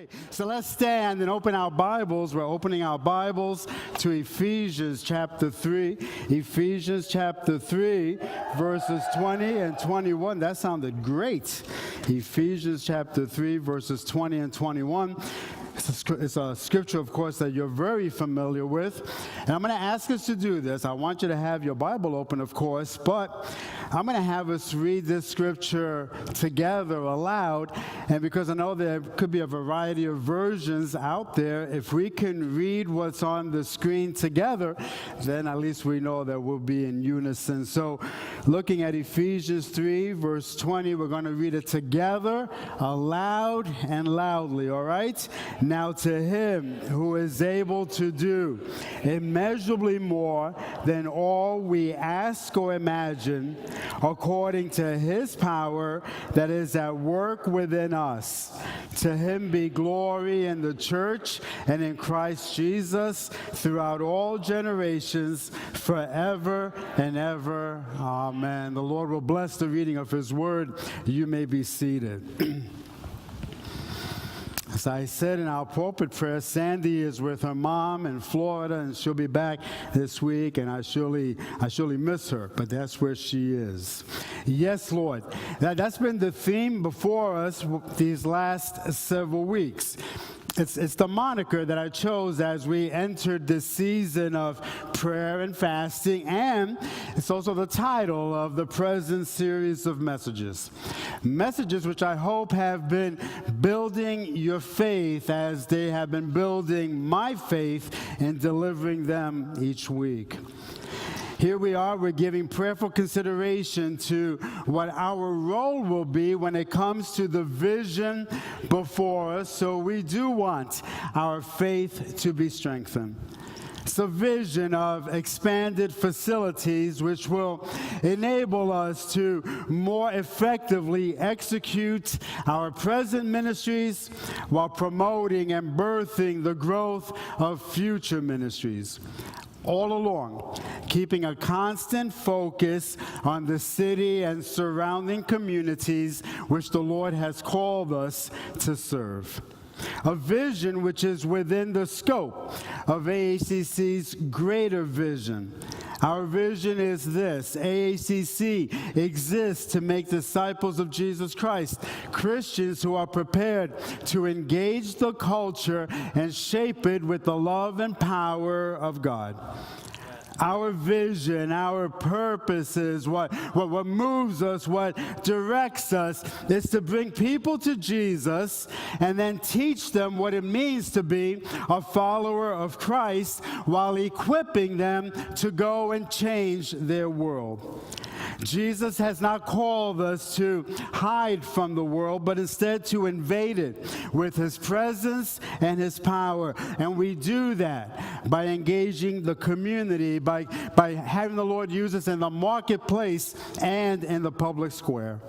Okay, so let's stand and open our Bibles. We're opening our Bibles to Ephesians chapter 3. Ephesians chapter 3, verses 20 and 21. That sounded great. Ephesians chapter 3, verses 20 and 21. It's a scripture, of course, that you're very familiar with. And I'm going to ask us to do this. I want you to have your Bible open, of course, but I'm going to have us read this scripture together aloud. And because I know there could be a variety of versions out there, if we can read what's on the screen together, then at least we know that we'll be in unison. So looking at Ephesians 3, verse 20, we're going to read it together, aloud and loudly, all right? Now to him who is able to do immeasurably more than all we ask or imagine, according to his power that is at work within us. To him be glory in the church and in Christ Jesus throughout all generations, forever and ever. Amen. The Lord will bless the reading of his word. You may be seated. As I said in our pulpit prayer, Sandy is with her mom in Florida, and she'll be back this week, and I surely miss her, but that's where she is. Yes, Lord. That's been the theme before us these last several weeks. It's the moniker that I chose as we entered this season of prayer and fasting, and it's also the title of the present series of messages. Messages which I hope have been building your faith as they have been building my faith in delivering them each week. Here we are, we're giving prayerful consideration to what our role will be when it comes to the vision before us. So we do want our faith to be strengthened. It's a vision of expanded facilities which will enable us to more effectively execute our present ministries while promoting and birthing the growth of future ministries. All along, keeping a constant focus on the city and surrounding communities which the Lord has called us to serve. A vision which is within the scope of AACC's greater vision. Our vision is this: AACC exists to make disciples of Jesus Christ, Christians who are prepared to engage the culture and shape it with the love and power of God. Our vision, our purpose is what moves us, what directs us, is to bring people to Jesus and then teach them what it means to be a follower of Christ while equipping them to go and change their world. Jesus has not called us to hide from the world, but instead to invade it with his presence and his power. And we do that by engaging the community, by having the Lord use us in the marketplace and in the public square.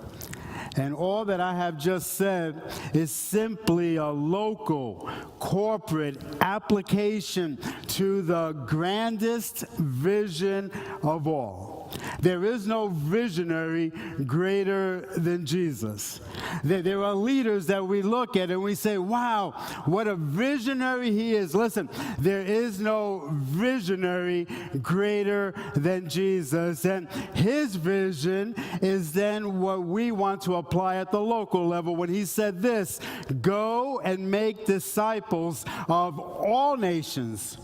And all that I have just said is simply a local, corporate application to the grandest vision of all. There is no visionary greater than Jesus. There are leaders that we look at and we say, wow, what a visionary he is. Listen, there is no visionary greater than Jesus. And his vision is then what we want to apply at the local level when he said this: go and make disciples of all nations,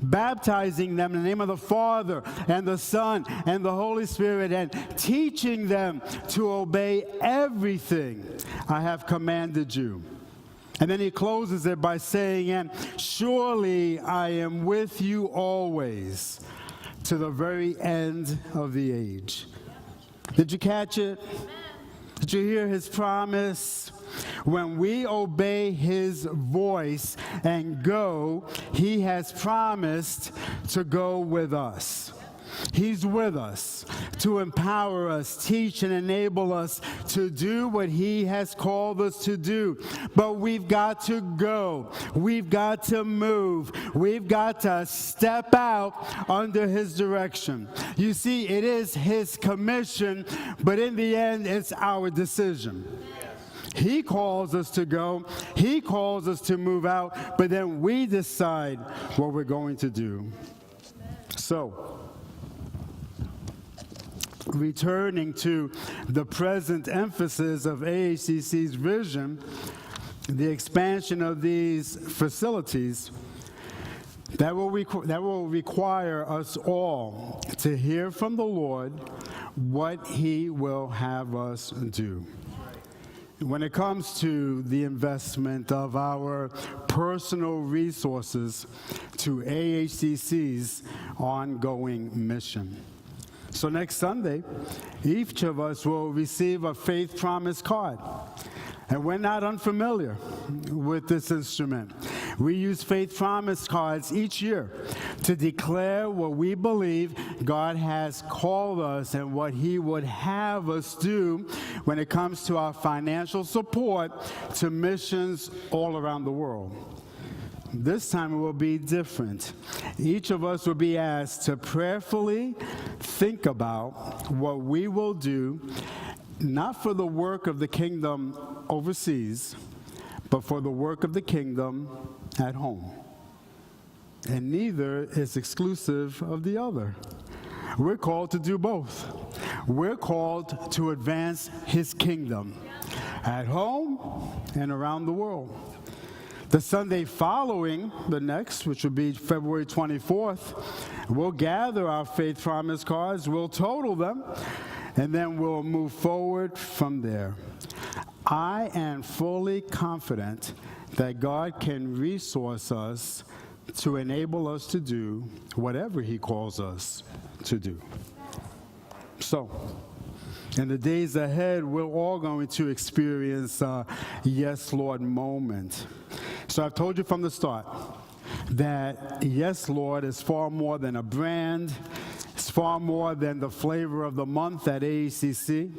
baptizing them in the name of the Father and the Son and the Holy Spirit, and teaching them to obey everything I have commanded you. And then he closes it by saying, and surely I am with you always to the very end of the age. Did you catch it? Did you hear his promise? When we obey his voice and go, he has promised to go with us. He's with us to empower us, teach, and enable us to do what he has called us to do. But we've got to go. We've got to move. We've got to step out under his direction. You see, it is his commission, but in the end, it's our decision. He calls us to go. He calls us to move out, but then we decide what we're going to do. So, returning to the present emphasis of AHCC's vision, the expansion of these facilities, that will require us all to hear from the Lord what He will have us do. When it comes to the investment of our personal resources to AHCC's ongoing mission. So next Sunday, each of us will receive a faith promise card. And we're not unfamiliar with this instrument. We use faith promise cards each year to declare what we believe God has called us and what He would have us do when it comes to our financial support to missions all around the world. This time it will be different. Each of us will be asked to prayerfully think about what we will do, not for the work of the kingdom overseas, but for the work of the kingdom at home. And neither is exclusive of the other. We're called to do both. We're called to advance His kingdom at home and around the world. The Sunday following the next, which will be February 24th, we'll gather our faith promise cards, we'll total them, and then we'll move forward from there. I am fully confident that God can resource us to enable us to do whatever He calls us to do. So, in the days ahead, we're all going to experience a Yes, Lord moment. So I've told you from the start that Yes, Lord is far more than a brand. It's far more than the flavor of the month at AHCC.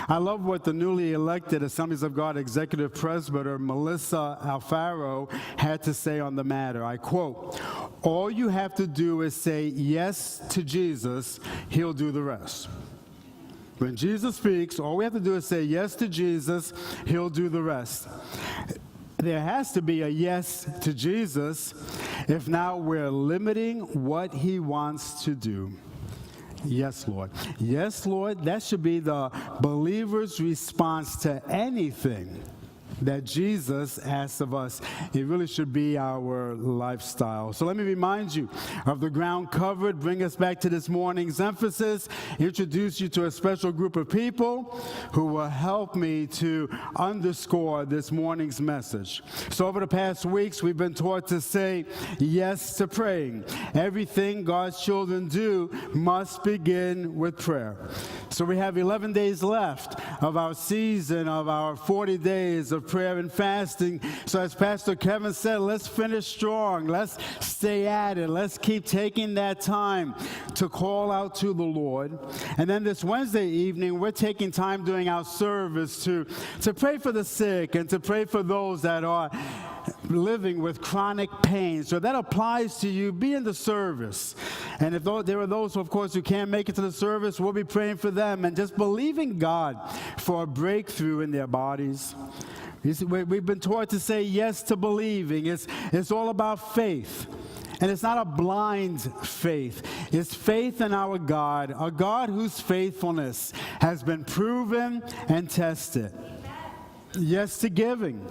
I love what the newly elected Assemblies of God Executive Presbyter Melissa Alfaro had to say on the matter. I quote, "All you have to do is say yes to Jesus, He'll do the rest." When Jesus speaks, all we have to do is say yes to Jesus, He'll do the rest. There has to be a yes to Jesus, if not, we're limiting what He wants to do. Yes, Lord. Yes, Lord, that should be the believer's response to anything that Jesus asks of us. It really should be our lifestyle. So let me remind you of the ground covered, bring us back to this morning's emphasis, introduce you to a special group of people who will help me to underscore this morning's message. So over the past weeks, we've been taught to say yes to praying. Everything God's children do must begin with prayer. So we have 11 days left of our season, of our 40 days of prayer and fasting. So as Pastor Kevin said, let's finish strong. Let's stay at it. Let's keep taking that time to call out to the Lord. And then this Wednesday evening, we're taking time during our service to pray for the sick and to pray for those that are living with chronic pain. So that applies to you. Be in the service. And if there are those, of course, who can't make it to the service, we'll be praying for them and just believing God for a breakthrough in their bodies. We've been taught to say yes to believing. It's all about faith. And it's not a blind faith. It's faith in our God, a God whose faithfulness has been proven and tested. Yes to giving.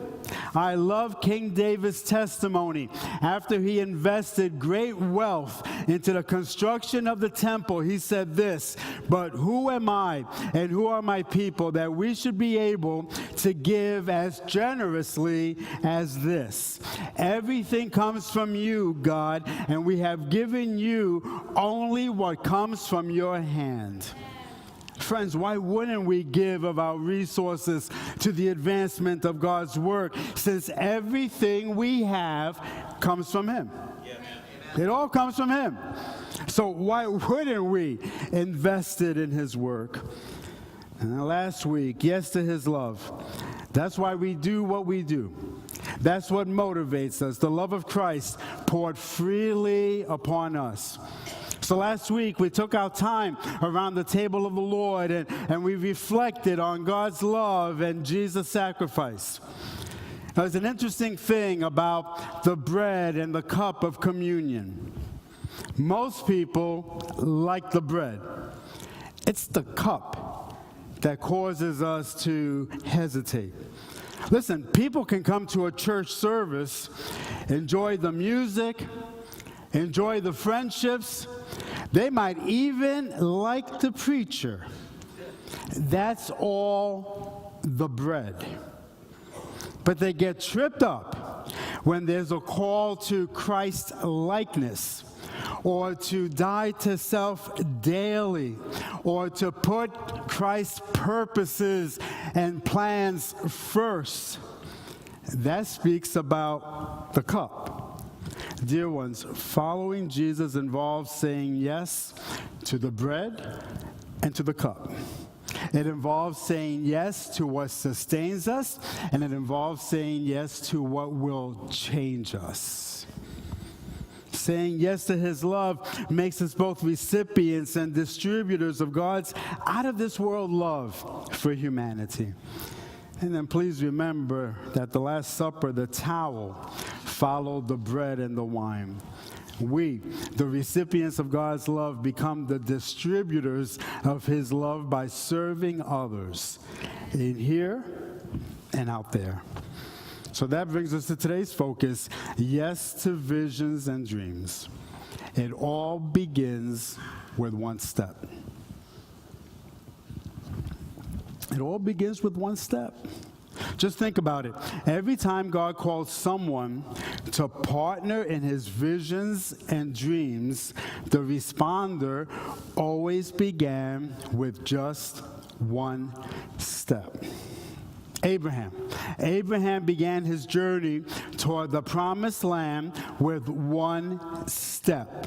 I love King David's testimony. After he invested great wealth into the construction of the temple, he said this, "But who am I and who are my people that we should be able to give as generously as this? Everything comes from you, God, and we have given you only what comes from your hand." Friends, why wouldn't we give of our resources to the advancement of God's work, since everything we have comes from Him? It all comes from Him. So why wouldn't we invest it in His work? And last week, yes to His love. That's why we do what we do. That's what motivates us. The love of Christ poured freely upon us. So last week, we took our time around the table of the Lord, and we reflected on God's love and Jesus' sacrifice. There's an interesting thing about the bread and the cup of communion. Most people like the bread. It's the cup that causes us to hesitate. Listen, people can come to a church service, enjoy the music, enjoy the friendships. They might even like the preacher. That's all the bread. But they get tripped up when there's a call to Christ-likeness, or to die to self daily, or to put Christ's purposes and plans first. That speaks about the cup. Dear ones, following Jesus involves saying yes to the bread and to the cup. It involves saying yes to what sustains us, and it involves saying yes to what will change us. Saying yes to his love makes us both recipients and distributors of God's out-of-this-world love for humanity. And then please remember that the Last Supper, the towel, followed the bread and the wine. We, the recipients of God's love, become the distributors of his love by serving others in here and out there. So that brings us to today's focus, yes to visions and dreams. It all begins with one step. It all begins with one step. Just think about it. Every time God called someone to partner in his visions and dreams, the responder always began with just one step. Abraham began his journey toward the promised land with one step.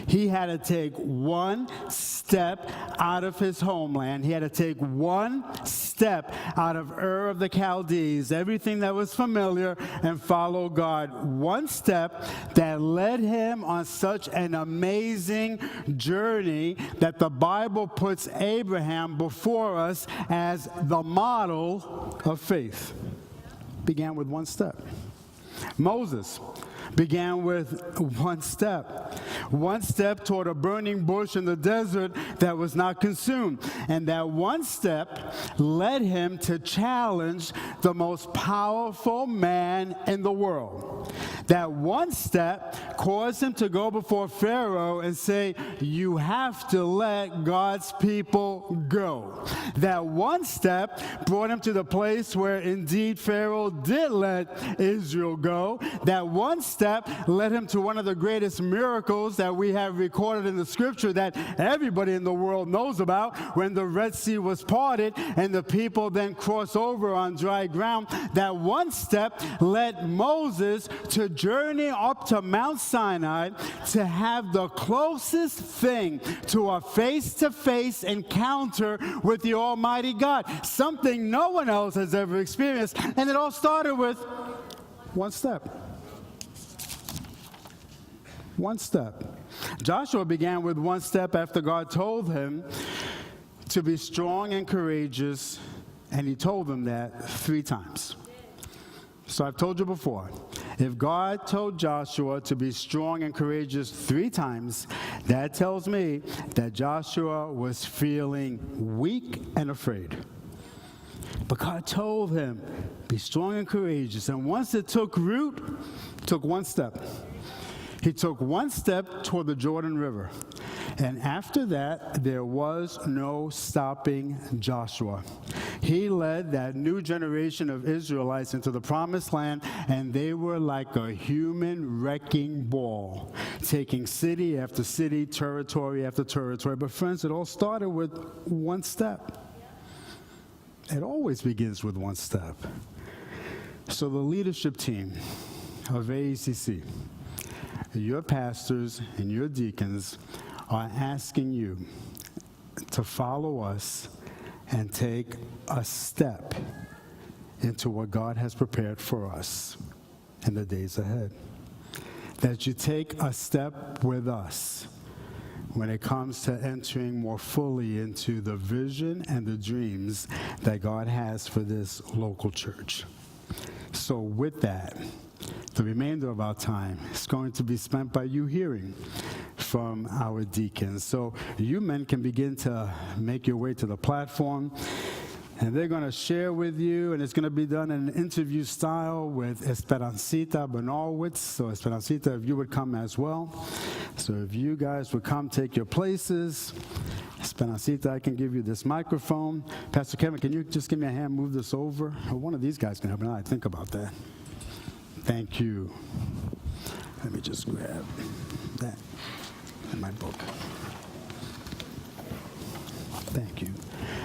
He had to take one step out of his homeland. He had to take one step out of Ur of the Chaldees, everything that was familiar, and follow God. One step that led him on such an amazing journey that the Bible puts Abraham before us as the model of faith. Began with one step. Moses began with one step toward a burning bush in the desert that was not consumed. And that one step led him to challenge the most powerful man in the world. That one step caused him to go before Pharaoh and say, "You have to let God's people go." That one step brought him to the place where indeed Pharaoh did let Israel go. That one step led him to one of the greatest miracles that we have recorded in the scripture that everybody in the world knows about, when the Red Sea was parted and the people then crossed over on dry ground. That one step led Moses to journey up to Mount Sinai to have the closest thing to a face-to-face encounter with the Almighty God, something no one else has ever experienced. And it all started with one step. One step. Joshua began with one step after God told him to be strong and courageous, and he told him that 3 times. So I've told you before, if God told Joshua to be strong and courageous 3 times, that tells me that Joshua was feeling weak and afraid. But God told him, be strong and courageous. And once it took root, it took one step. He took one step toward the Jordan River. And after that, there was no stopping Joshua. He led that new generation of Israelites into the promised land, and they were like a human wrecking ball, taking city after city, territory after territory. But friends, it all started with one step. It always begins with one step. So the leadership team of AECC, your pastors and your deacons, are asking you to follow us and take a step into what God has prepared for us in the days ahead. That you take a step with us when it comes to entering more fully into the vision and the dreams that God has for this local church. So with that, the remainder of our time is going to be spent by you hearing from our deacons. So you men can begin to make your way to the platform, and they're going to share with you, and it's going to be done in an interview style with Esperancita Benowitz. So Esperancita, if you would come as well. So if you guys would come take your places. Esperancita, I can give you this microphone. Pastor Kevin, can you just give me a hand, move this over? Or one of these guys can help me. I think about that. Thank you. Let me just grab that in my book. Thank you.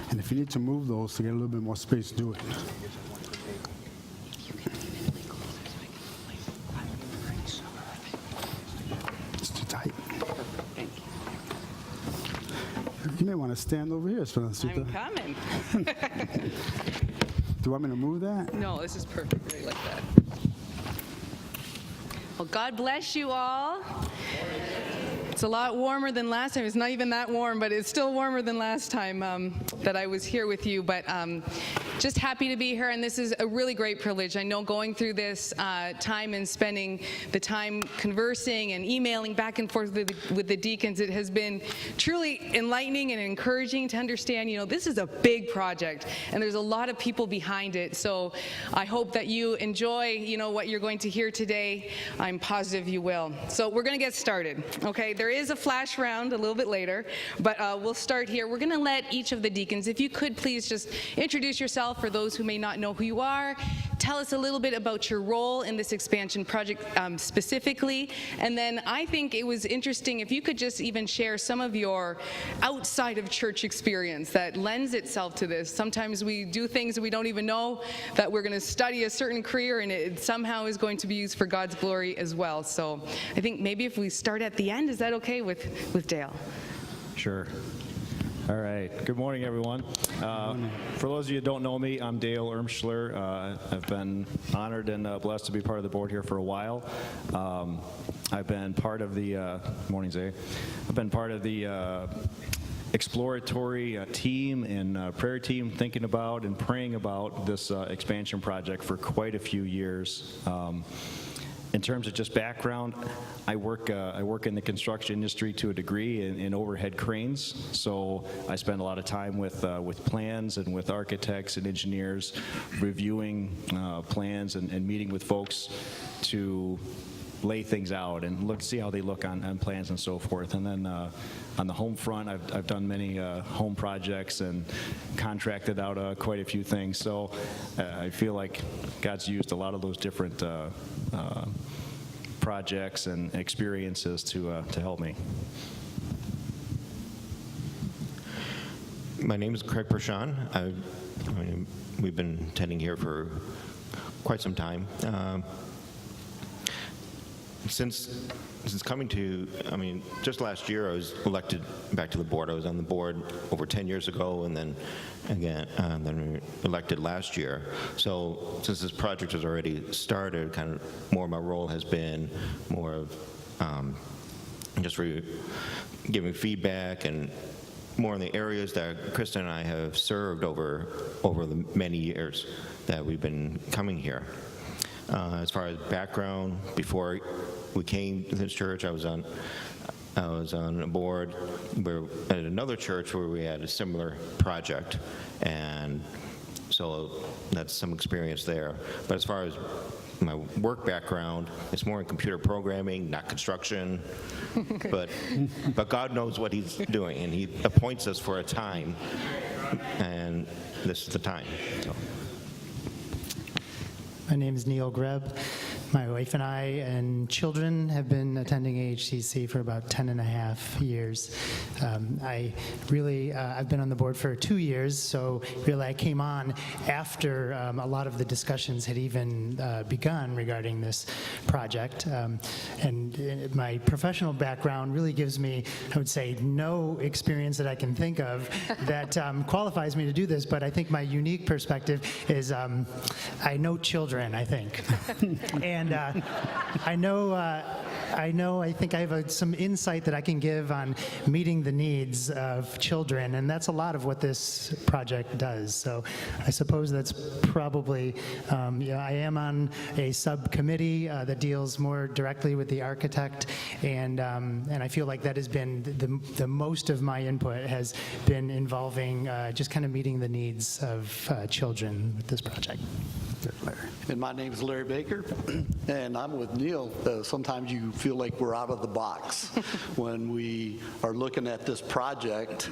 And if you need to move those to get a little bit more space, do it. It's too tight. You may want to stand over here, Esperancita. I'm coming. Do you want me to move that? No, this is perfect right like that. Well, God bless you all. It's a lot warmer than last time. It's not even that warm, but it's still warmer than last time that I was here with you. But just happy to be here, and this is a really great privilege. I know going through this time and spending the time conversing and emailing back and forth with the deacons, it has been truly enlightening and encouraging to understand, this is a big project, and there's a lot of people behind it. So I hope that you enjoy, what you're going to hear today. I'm positive you will. So we're going to get started, okay? There is a flash round a little bit later, but we'll start here. We're going to let each of the deacons, if you could please just introduce yourself for those who may not know who you are. Tell us a little bit about your role in this expansion project specifically. And then I think it was interesting if you could just even share some of your outside of church experience that lends itself to this. Sometimes we do things that we don't even know that we're going to study a certain career, and it somehow is going to be used for God's glory as well. So I think maybe if we start at the end, is that okay with Dale? Sure. All right. Good morning, everyone. For those of you who don't know me, I'm Dale Ermschler. I've been honored and blessed to be part of the board here for a while. I've been part of the morning, Zay. I've been part of the exploratory team and prayer team thinking about and praying about this expansion project for quite a few years. In terms of just background, I work in the construction industry to a degree in overhead cranes. So I spend a lot of time with plans and with architects and engineers, reviewing plans and meeting with folks to lay things out and see how they look on plans and so forth. And then on the home front, I've done many home projects and contracted out quite a few things. So I feel like God's used a lot of those different projects and experiences to help me. My name is Craig Pershawn. We've been attending here for quite some time. Since coming to, just last year I was elected back to the board. I was on the board over 10 years ago, and then again, then elected last year. So since this project has already started, kind of more of my role has been more of just giving feedback and more in the areas that Krista and I have served over the many years that we've been coming here. As far as background, before we came to this church, I was on a board at another church where we had a similar project, and so that's some experience there. But as far as my work background, it's more in computer programming, not construction. but God knows what He's doing, and He appoints us for a time, and this is the time. So. My name is Neil Greb. My wife and I and children have been attending AHCC for about 10 and a half years. I've been on the board for 2 years, so really I came on after a lot of the discussions had even begun regarding this project. And my professional background really gives me, I would say, no experience that I can think of that qualifies me to do this, but I think my unique perspective is I know children, I think. And I know I think I have some insight that I can give on meeting the needs of children, and that's a lot of what this project does. So I suppose that's probably, I am on a subcommittee that deals more directly with the architect, and I feel like that has been the most of my input has been involving just kind of meeting the needs of children with this project. And my name is Larry Baker, and I'm with Neil. Sometimes you feel like we're out of the box when we are looking at this project,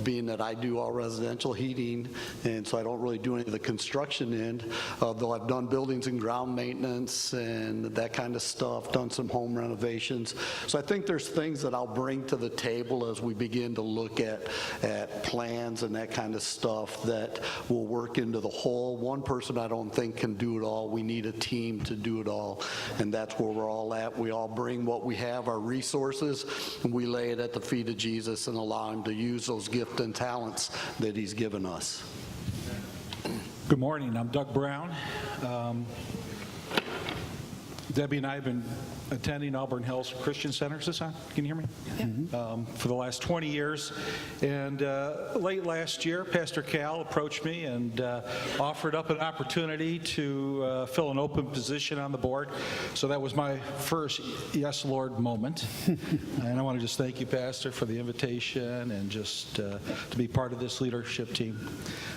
being that I do all residential heating, and so I don't really do any of the construction end, though I've done buildings and ground maintenance and that kind of stuff, done some home renovations. So I think there's things that I'll bring to the table as we begin to look at plans and that kind of stuff that will work into the whole. One person I don't think can do it all. We need a team to do it all, and that's where we're all at. We all bring what we have, our resources, and we lay it at the feet of Jesus and allow him to use those gifts and talents that he's given us. Good morning. I'm Doug Brown. Debbie and I have been attending Auburn Hills Christian Center. Is this on? Can you hear me? Yeah. For the last 20 years. And late last year, Pastor Cal approached me and offered up an opportunity to fill an open position on the board. So that was my first yes, Lord moment. And I want to just thank you, Pastor, for the invitation and just to be part of this leadership team.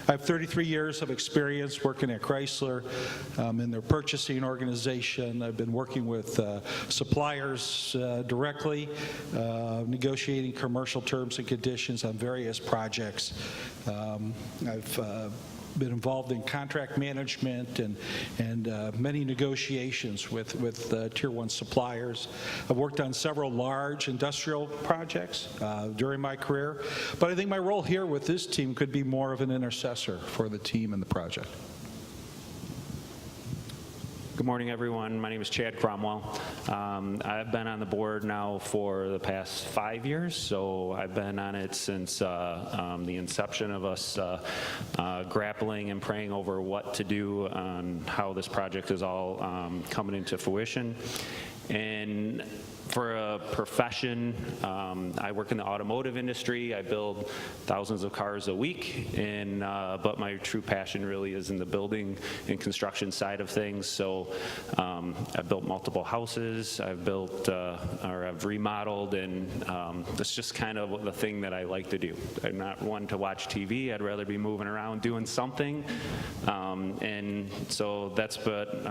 I have 33 years of experience working at Chrysler in their purchasing organization. I've been working with suppliers directly, negotiating commercial terms and conditions on various projects. I've been involved in contract management and many negotiations with Tier 1 suppliers. I've worked on several large industrial projects during my career, but I think my role here with this team could be more of an intercessor for the team and the project. Good morning, everyone. My name is Chad Cromwell. I've been on the board now for the past 5 years, so I've been on it since the inception of us grappling and praying over what to do on how this project is all coming into fruition. And for a profession, I work in the automotive industry. I build thousands of cars a week, but my true passion really is in the building and construction side of things. So I've built multiple houses. I've built or I've remodeled, and that's just kind of the thing that I like to do. I'm not one to watch TV. I'd rather be moving around doing something. And so that's what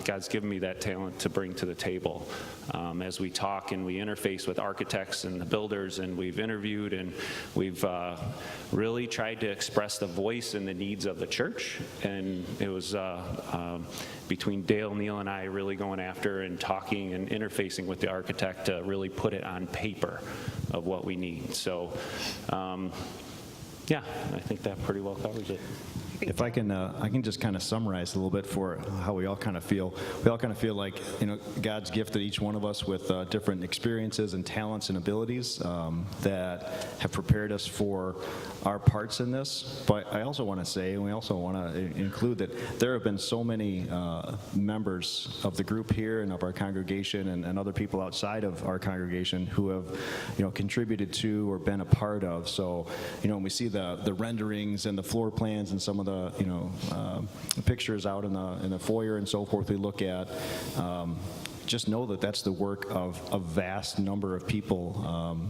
God's given me that talent to bring to the table as we talk and we interface with architects and the builders, and we've interviewed and we've really tried to express the voice and the needs of the church. And it was between Dale, Neil, and I really going after and talking and interfacing with the architect to really put it on paper of what we need. So yeah, I think that pretty well covers it. If I can just kind of summarize a little bit for how we all kind of feel. We all kind of feel like, God's gifted each one of us with different experiences and talents and abilities that have prepared us for our parts in this. But I also want to say, and we also want to include that there have been so many members of the group here and of our congregation and other people outside of our congregation who have, contributed to or been a part of. So, when we see the renderings and the floor plans and some of the pictures out in the foyer and so forth we look at, just know that that's the work of a vast number of people,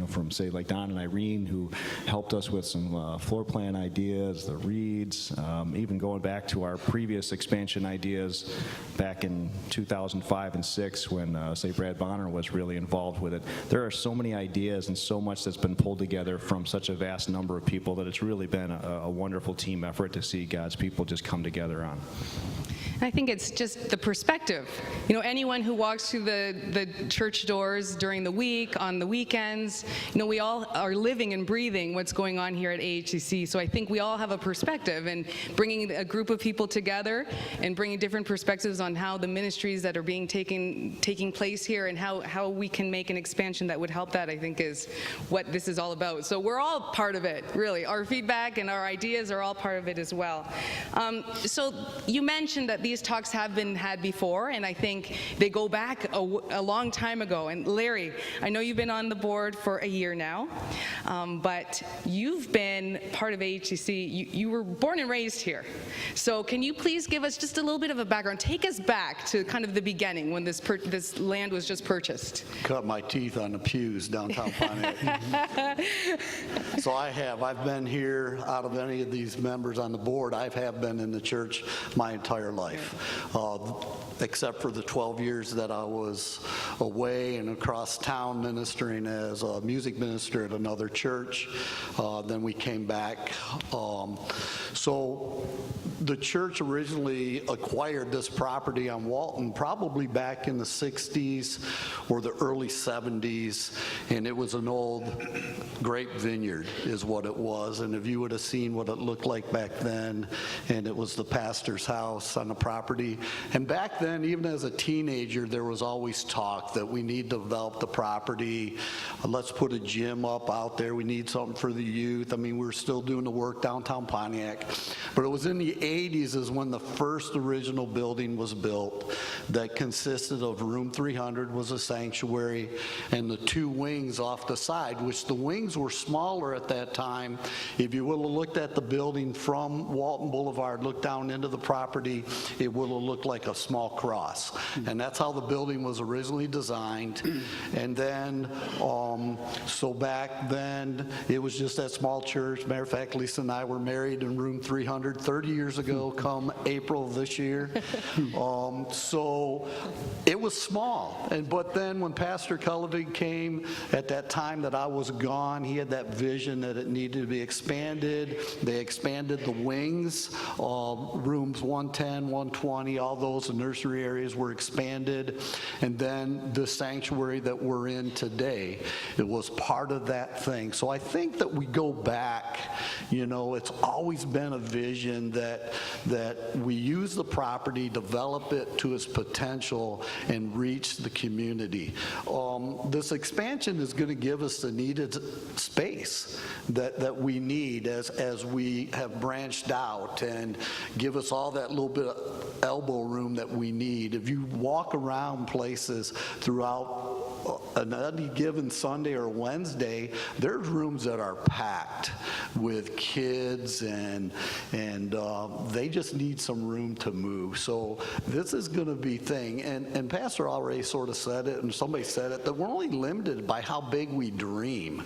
from, say, like Don and Irene, who helped us with some floor plan ideas, the Reeds, even going back to our previous expansion ideas back in 2005 and 6 when, say, Brad Bonner was really involved with it. There are so many ideas and so much that's been pulled together from such a vast number of people that it's really been a wonderful team effort to see God's people just come together on. I think it's just the perspective. Anyone who walks through the church doors during the week, on the weekends, we all are living and breathing what's going on here at AHCC. So I think we all have a perspective, and bringing a group of people together and bringing different perspectives on how the ministries that are being taking place here and how we can make an expansion that would help that, I think, is what this is all about. So we're all part of it, really. Our feedback and our ideas are all part of it as well. So you mentioned that these talks have been had before, and I think they go back a long time ago. And Larry, I know you've been on the board for a year now, but you've been part of AHCC. You were born and raised here. So can you please give us just a little bit of a background? Take us back to kind of the beginning when this land was just purchased. Cut my teeth on the pews downtown Pontiac. So I've been here, out of any of these members on the board, I have been in the church my entire life, except for the 12 years that I was away and across town ministering as a music minister at another church. Then we came back. So the church originally acquired this property on Walton probably back in the 60s or the early 70s, and it was an old grape vineyard is what it was. And if you would have seen what it looked like back then, and it was the pastor's house on the property. And back then, even as a teenager, there was always talk that we need to develop the property. Let's put a gym up out there. We need something for the youth. I mean, we were still doing the work downtown Pontiac. But it was in the 80s is when the first original building was built that consisted of room 300 was a sanctuary and the two wings off the side, which the wings were smaller at that time. If you would have looked at the building from Walton Boulevard, looked down into the property, it would have looked like a small cross. And that's how the building was originally designed. And then, so back then, it was just that small church. Matter of fact, Lisa and I were married in room 300 30 years ago, come April of this year. So it was small. But then when Pastor Cullivan came, at that time that I was gone, he had that vision that it needed to be expanded. They expanded the wings, rooms 110, 120, all those nursery areas were expanded. And then the sanctuary that we're in today, it was part of that thing. So I think that we go back, it's always been a vision that we use the property, develop it to its potential, and reach the community. This expansion is going to give us the needed space that we need as we have branched out and give us all that little bit of elbow room that we need. If you walk around places throughout on any given Sunday or Wednesday, there's rooms that are packed with kids and they just need some room to move. So this is going to be thing. And Pastor already sort of said it, and somebody said it, that we're only limited by how big we dream,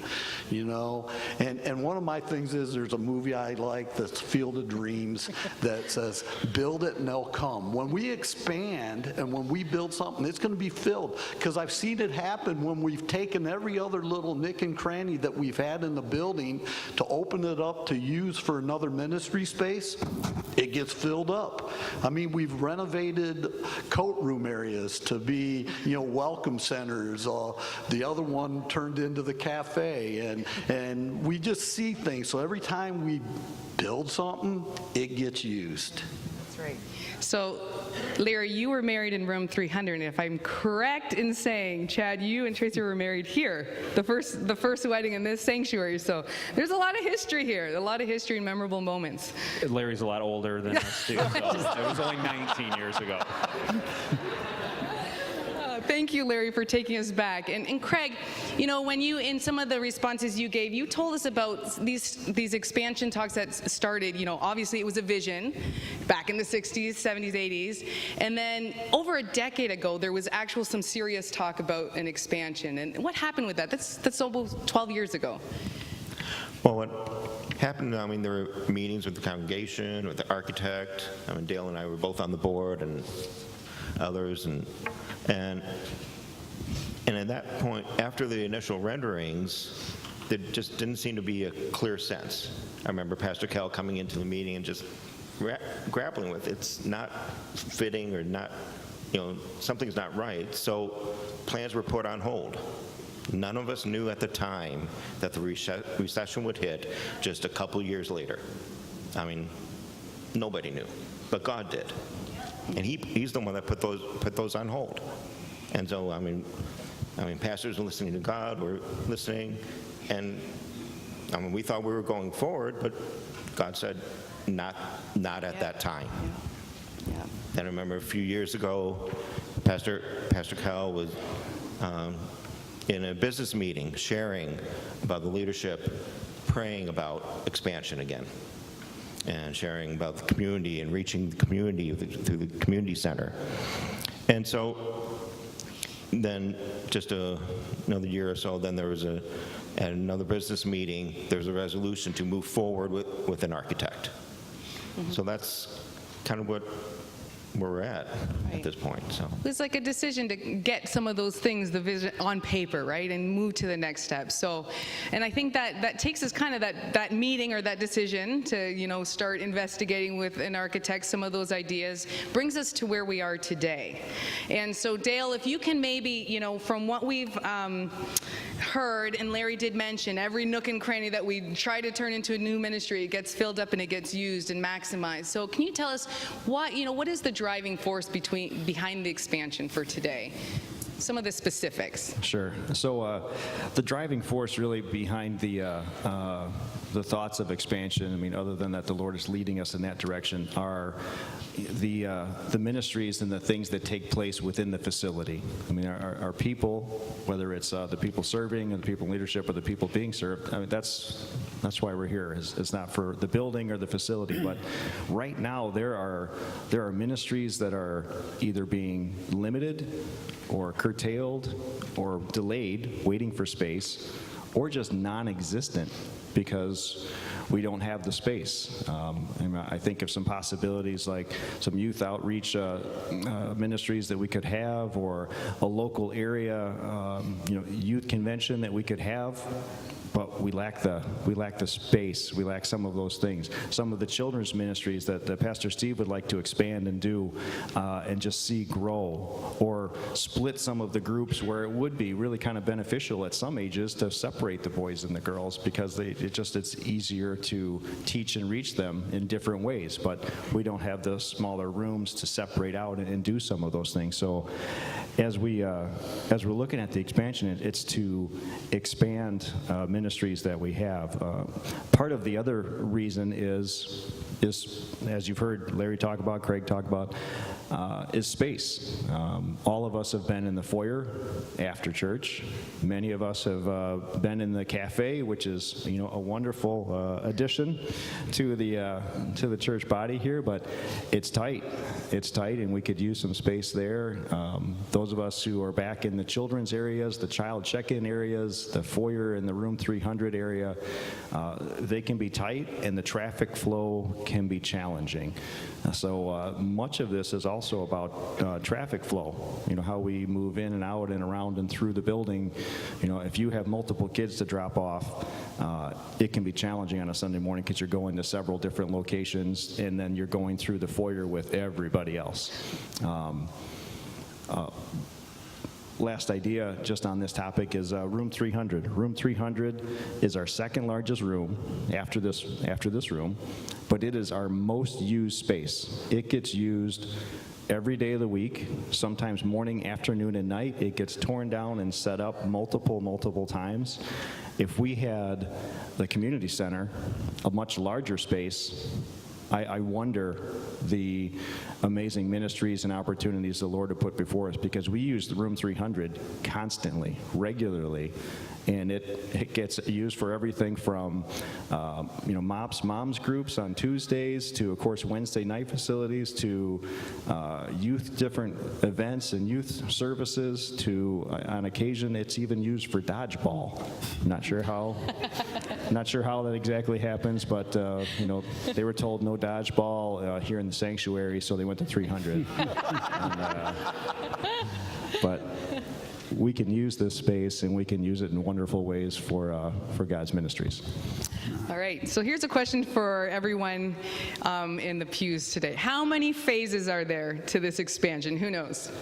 And one of my things is there's a movie I like that's Field of Dreams that says, build it and they'll come. When we expand and when we build something, it's going to be filled. Because I've seen it happen when we've taken every other little nick and cranny that we've had in the building to open it up to use for another ministry space, it gets filled up. I mean, we've renovated coat room areas to be, welcome centers. The other one turned into the cafe, and we just see things. So every time we build something, it gets used. That's right. So, Larry, you were married in room 300, and if I'm correct in saying, Chad, you and Tracy were married here, the first wedding in this sanctuary. So there's a lot of history here, a lot of history and memorable moments. Larry's a lot older than us, too. So it was only 19 years ago. Thank you, Larry, for taking us back. And Craig, when you, in some of the responses you gave, you told us about these expansion talks that started, obviously it was a vision back in the 60s, 70s, 80s. And then over a decade ago, there was some serious talk about an expansion. And what happened with that? That's almost 12 years ago. Well, what happened, there were meetings with the congregation, with the architect. Dale and I were both on the board, and others, and at that point, after the initial renderings, there just didn't seem to be a clear sense. I remember Pastor Cal coming into the meeting and just grappling with it's not fitting or not, something's not right. So plans were put on hold. None of us knew at the time that the recession would hit just a couple years later. Nobody knew, but God did. And he's the one that put those on hold. And so, pastors are listening to God, we're listening, and we thought we were going forward, but God said, not at that time. Yeah. Then I remember a few years ago, Pastor Cal was in a business meeting sharing about the leadership, praying about expansion again, and sharing about the community and reaching the community through the community center. And so then just another year or so, then there was at another business meeting, there was a resolution to move forward with an architect. So that's kind of where we're at this point. So It's like a decision to get some of those things, the vision on paper, right, and move to the next step. So, and I think that takes us kind of that meeting or that decision to, start investigating with an architect some of those ideas, brings us to where we are today. And so, Dale, if you can maybe, from what we've heard, and Larry did mention, every nook and cranny that we try to turn into a new ministry, it gets filled up and it gets used and maximized. So can you tell us what is the driving force behind the expansion for today? Some of the specifics. Sure. So the driving force really behind the thoughts of expansion, other than that the Lord is leading us in that direction, are the ministries and the things that take place within the facility. Our people, whether it's the people serving, or the people in leadership, or the people being served, that's why we're here. It's not for the building or the facility, but right now there are ministries that are either being limited or curtailed or delayed, waiting for space, or just non-existent because we don't have the space. I think of some possibilities like some youth outreach ministries that we could have, or a local area youth convention that we could have. But we lack the space. We lack some of those things. Some of the children's ministries that Pastor Steve would like to expand and do, and just see grow, or split some of the groups where it would be really kind of beneficial at some ages to separate the boys and the girls, because it's easier to teach and reach them in different ways. But we don't have the smaller rooms to separate out and do some of those things. So as we're looking at the expansion, it's to expand ministries that we have. Part of the other reason is, as you've heard Larry talk about, Craig talk about, is space. All of us have been in the foyer after church. Many of us have been in the cafe, which is a wonderful addition to the church body here. But it's tight. It's tight, and we could use some space there. Those of us who are back in the children's areas, the child check-in areas, the foyer and the room 300 area, they can be tight, and the traffic flow can be challenging. So much of this is also about traffic flow, how we move in and out and around and through the building. If you have multiple kids to drop off, it can be challenging on a Sunday morning because you're going to several different locations, and then you're going through the foyer with everybody else. Last idea just on this topic is room 300. Room 300 is our second largest room after this room, but it is our most used space. It gets used every day of the week, sometimes morning, afternoon, and night. It gets torn down and set up multiple times. If we had the community center, a much larger space, I wonder the amazing ministries and opportunities the Lord had put before us, because we use the room 300 constantly, regularly, and it gets used for everything from moms groups on Tuesdays to, of course, Wednesday night facilities, to youth different events and youth services, to on occasion it's even used for dodgeball. Not sure how that exactly happens, but they were told no dodgeball here in the sanctuary, so they went to 300. But we can use this space, and we can use it in wonderful ways for God's ministries. All right, so here's a question for everyone in the pews today. How many phases are there to this expansion? Who knows?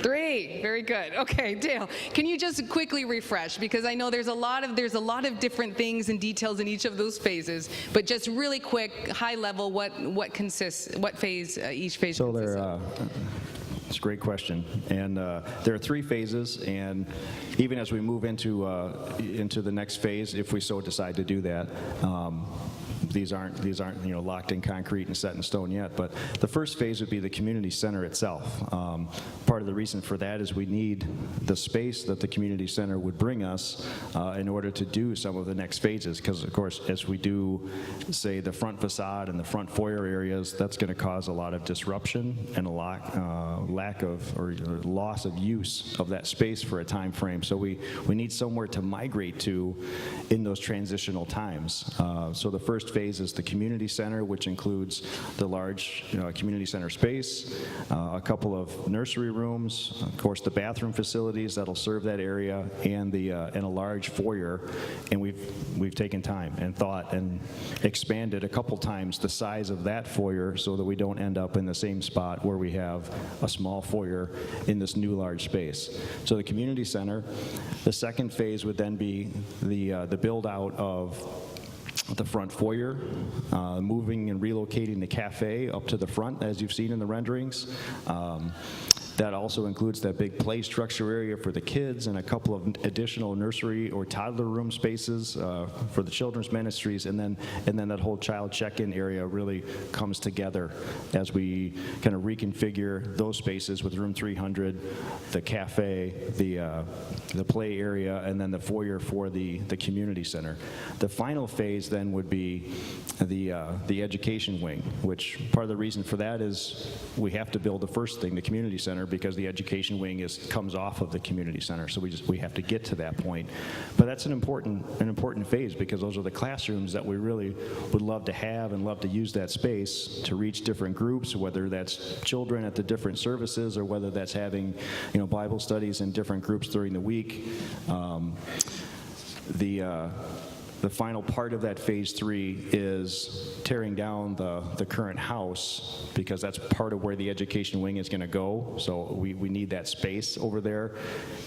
Three. Very good. Okay, Dale, can you just quickly refresh, because I know there's a lot of different things and details in each of those phases, but just really quick, high level, what phase each phase So consists of? It's a great question, and there are three phases, and even as we move into the next phase, if we so decide to do that, these aren't locked in concrete and set in stone yet. But the first phase would be the community center itself. Part of the reason for that is we need the space that the community center would bring us in order to do some of the next phases. Because of course, as we do, say, the front facade and the front foyer areas, that's going to cause a lot of disruption and a lack of or loss of use of that space for a time frame. So we need somewhere to migrate to in those transitional times. So the first phase is the community center, which includes the large community center space, a couple of nursery rooms, of course the bathroom facilities that'll serve that area, and a large foyer. And we've taken time and thought and expanded a couple times the size of that foyer so that we don't end up in the same spot where we have a small foyer in this new large space. So the community center. The second phase would then be the build out of the front foyer, moving and relocating the cafe up to the front, as you've seen in the renderings. That also includes that big play structure area for the kids and a couple of additional nursery or toddler room spaces for the children's ministries, and then that whole child check-in area really comes together as we kind of reconfigure those spaces with room 300, the cafe, the play area, and then the foyer for the community center. The final phase then would be the education wing, which part of the reason for that is we have to build the first thing, the community center, because the education wing comes off of the community center. So we have to get to that point. But that's an important phase, because those are the classrooms that we really would love to have and love to use that space to reach different groups, whether that's children at the different services or whether that's having Bible studies in different groups during the week. The final part of that phase 3 is tearing down the current house, because that's part of where the education wing is going to go. So we need that space over there,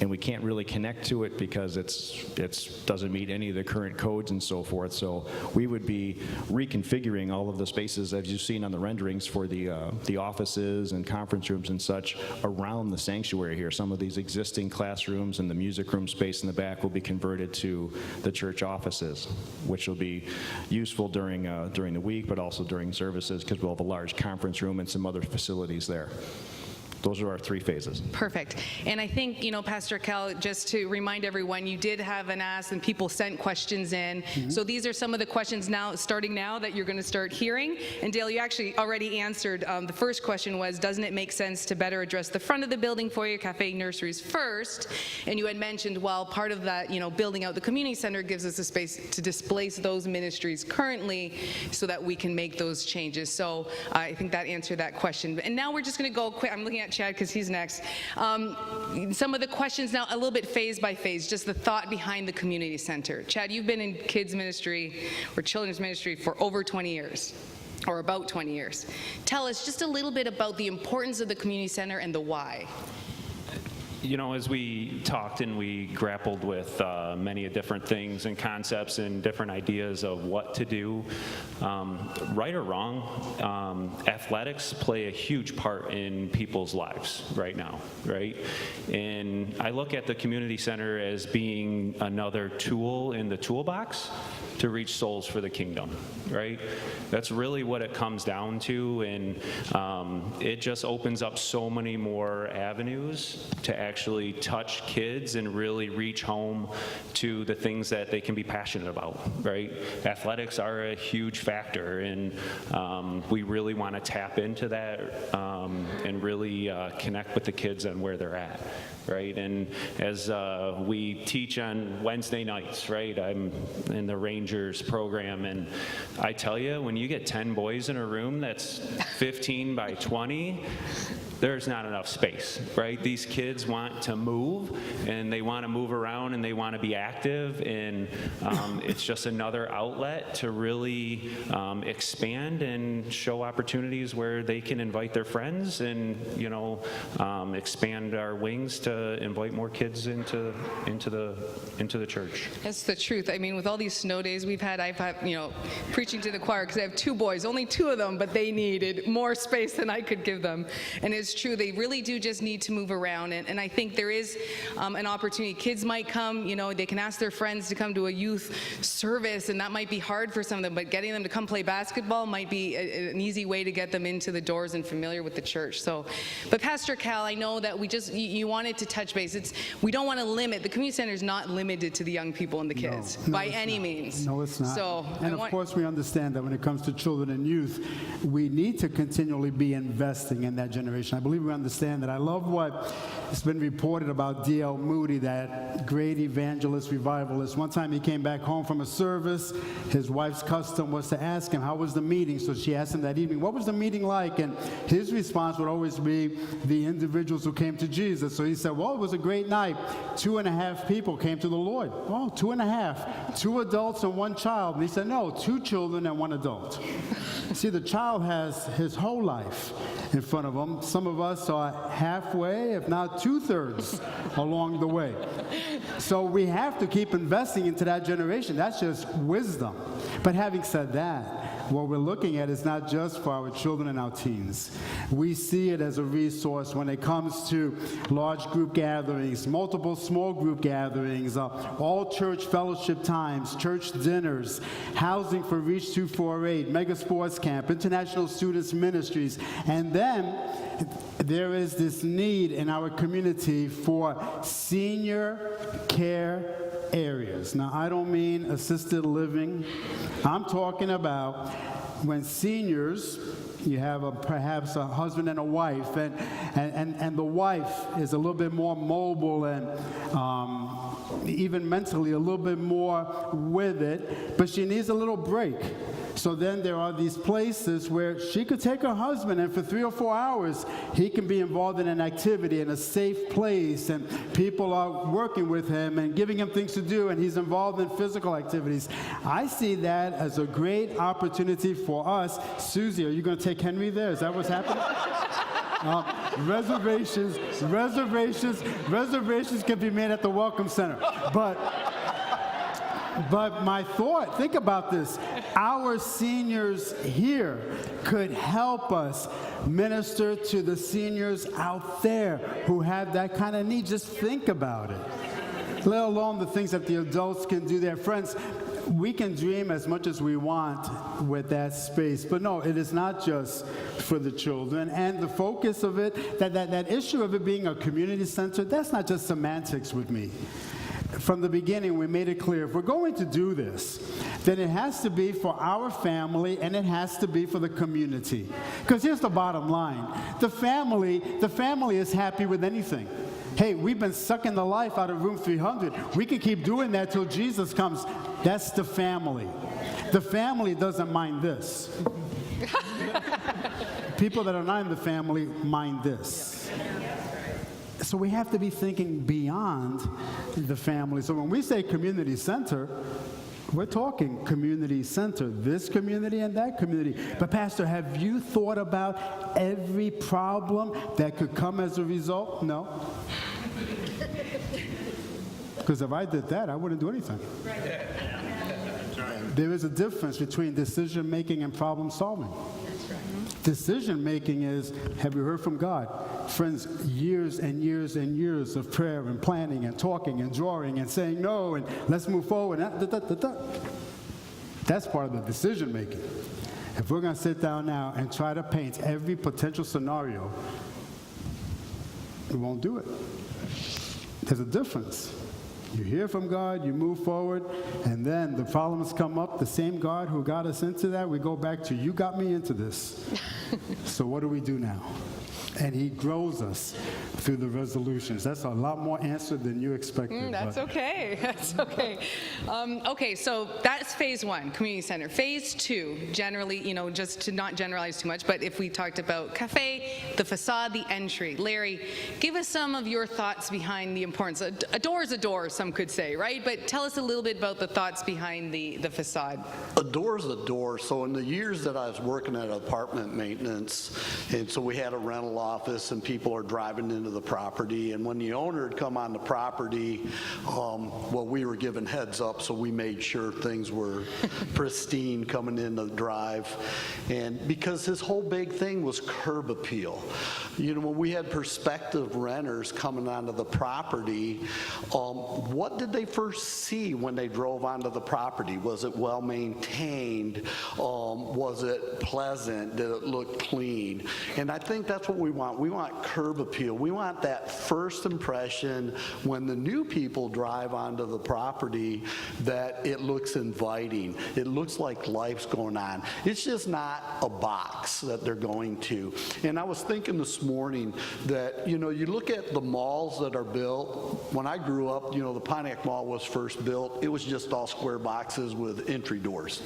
and we can't really connect to it because it doesn't meet any of the current codes and so forth. So we would be reconfiguring all of the spaces, as you've seen on the renderings, for the offices and conference rooms and such around the sanctuary here. Some of these existing classrooms and the music room space in the back will be converted to the church offices, which will be useful during the week, but also during services, because we'll have a large conference room and some other facilities there. Those are our 3 phases. Perfect. And I think, Pastor Cal, just to remind everyone, you did have an ask and people sent questions in. Mm-hmm. So these are some of the questions starting now that you're going to start hearing. And Dale, you actually already answered. The first question was, doesn't it make sense to better address the front of the building, foyer, cafe, nurseries first? And you had mentioned, well, part of that, building out the community center gives us a space to displace those ministries currently so that we can make those changes. So I think that answered that question. And now we're just going to go quick. I'm looking at Chad because he's next. Some of the questions now, a little bit phase by phase, just the thought behind the community center. Chad, you've been in kids ministry or children's ministry for over 20 years, or about 20 years. Tell us just a little bit about the importance of the community center and the why. As we talked and we grappled with many different things and concepts and different ideas of what to do, right or wrong, athletics play a huge part in people's lives right now, right? And I look at the community center as being another tool in the toolbox to reach souls for the kingdom, right? That's really what it comes down to, and it just opens up so many more avenues to actually touch kids and really reach home to the things that they can be passionate about, right? Athletics are a huge factor, and we really want to tap into that and really connect with the kids on where they're at, right? And as we teach on Wednesday nights, right, I'm in the Rangers program, and I tell you, when you get 10 boys in a room that's 15 by 20, there's not enough space, right? These kids want to move, and they want to move around, and they want to be active, and it's just another outlet to really expand and show opportunities where they can invite their friends and, expand our wings to invite more kids into the church. That's the truth. I mean, with all these snow days we've had, I've had, preaching to the choir, because I have 2 boys, only 2 of them, but they needed more space than I could give them. And it's true, they really do just need to move around. And I think there is an opportunity. Kids might come, they can ask their friends to come to a youth service, and that might be hard for some of them, but getting them to come play basketball might be an easy way to get them into the doors and familiar with the church. So, but Pastor Cal, I know that you wanted to touch base. We don't want to limit. The community center is not limited to the young people and the kids by any means. No, it's not. So, and of course, we understand that when it comes to children and youth, we need to continually be investing in that generation. I believe we understand that. I love what has been reported about D.L. Moody, that great evangelist, revivalist. One time he came back home from a service. His wife's custom was to ask him, how was the meeting? So she asked him that evening, what was the meeting like? And his response would always be the individuals who came to Jesus. So he said, well, it was a great night. 2.5 people came to the Lord. Oh, 2.5. 2 adults and 1 child. And he said, no, 2 children and 1 adult. See, the child has his whole life in front of him. Some of us are halfway, if not 2/3 along the way. So we have to keep investing into that generation. That's just wisdom. But having said that, what we're looking at is not just for our children and our teens. We see it as a resource when it comes to large group gatherings, multiple small group gatherings, all church fellowship times, church dinners, housing for Reach 248, Mega Sports Camp, International Students Ministries, and then there is this need in our community for senior care areas. Now, I don't mean assisted living. I'm talking about when seniors, you have perhaps a husband and a wife, and the wife is a little bit more mobile and even mentally a little bit more with it, but she needs a little break. So then there are these places where she could take her husband, and for 3 or 4 hours, he can be involved in an activity in a safe place, and people are working with him and giving him things to do, and he's involved in physical activities. I see that as a great opportunity for us. Susie, are you going to take Henry there? Is that what's happening? Reservations can be made at the Welcome Center. But my thought, think about this. Our seniors here could help us minister to the seniors out there who have that kind of need. Just think about it. Let alone the things that the adults can do there. Friends, we can dream as much as we want with that space, but no, it is not just for the children. And the focus of it, that issue of it being a community center, that's not just semantics with me. From the beginning, we made it clear, if we're going to do this, then it has to be for our family and it has to be for the community. Because here's the bottom line. The family is happy with anything. Hey, we've been sucking the life out of room 300. We can keep doing that till Jesus comes. That's the family. The family doesn't mind this. People that are not in the family mind this. So we have to be thinking beyond the family. So when we say community center, we're talking community center, this community and that community. But Pastor, have you thought about every problem that could come as a result? No. Because if I did that, I wouldn't do anything. There is a difference between decision making and problem solving. Decision making is, have you heard from God? Friends, years and years and years of prayer and planning and talking and drawing and saying no and let's move forward. That's part of the decision making. If we're going to sit down now and try to paint every potential scenario, we won't do it. There's a difference. You hear from God, you move forward, and then the problems come up. The same God who got us into that, we go back to, you got me into this. So what do we do now? And he grows us through the resolutions. That's a lot more answer than you expected. That's okay. That's okay. Okay, so that's phase 1, community center. Phase 2, generally, just to not generalize too much, but if we talked about cafe, the facade, the entry. Larry, give us some of your thoughts behind the importance. A door is a door, some could say, right? But tell us a little bit about the thoughts behind the facade. A door is a door. So in the years that I was working at apartment maintenance, and so we had a rental office and people are driving into the property. And when the owner had come on the property, well, we were given heads up, so we made sure things were pristine coming in the drive. And because his whole big thing was curb appeal. You know, when we had prospective renters coming onto the property, what did they first see when they drove onto the property? Was it well maintained? Was it pleasant? Did it look clean? And I think that's what we want. We want curb appeal. We want that first impression when the new people drive onto the property that it looks inviting. It looks like life's going on. It's just not a box that they're going to. And I was thinking this morning that, you know, you look at the malls that are built. When I grew up, you know, the Pontiac Mall was first built. It was just all square boxes with entry doors.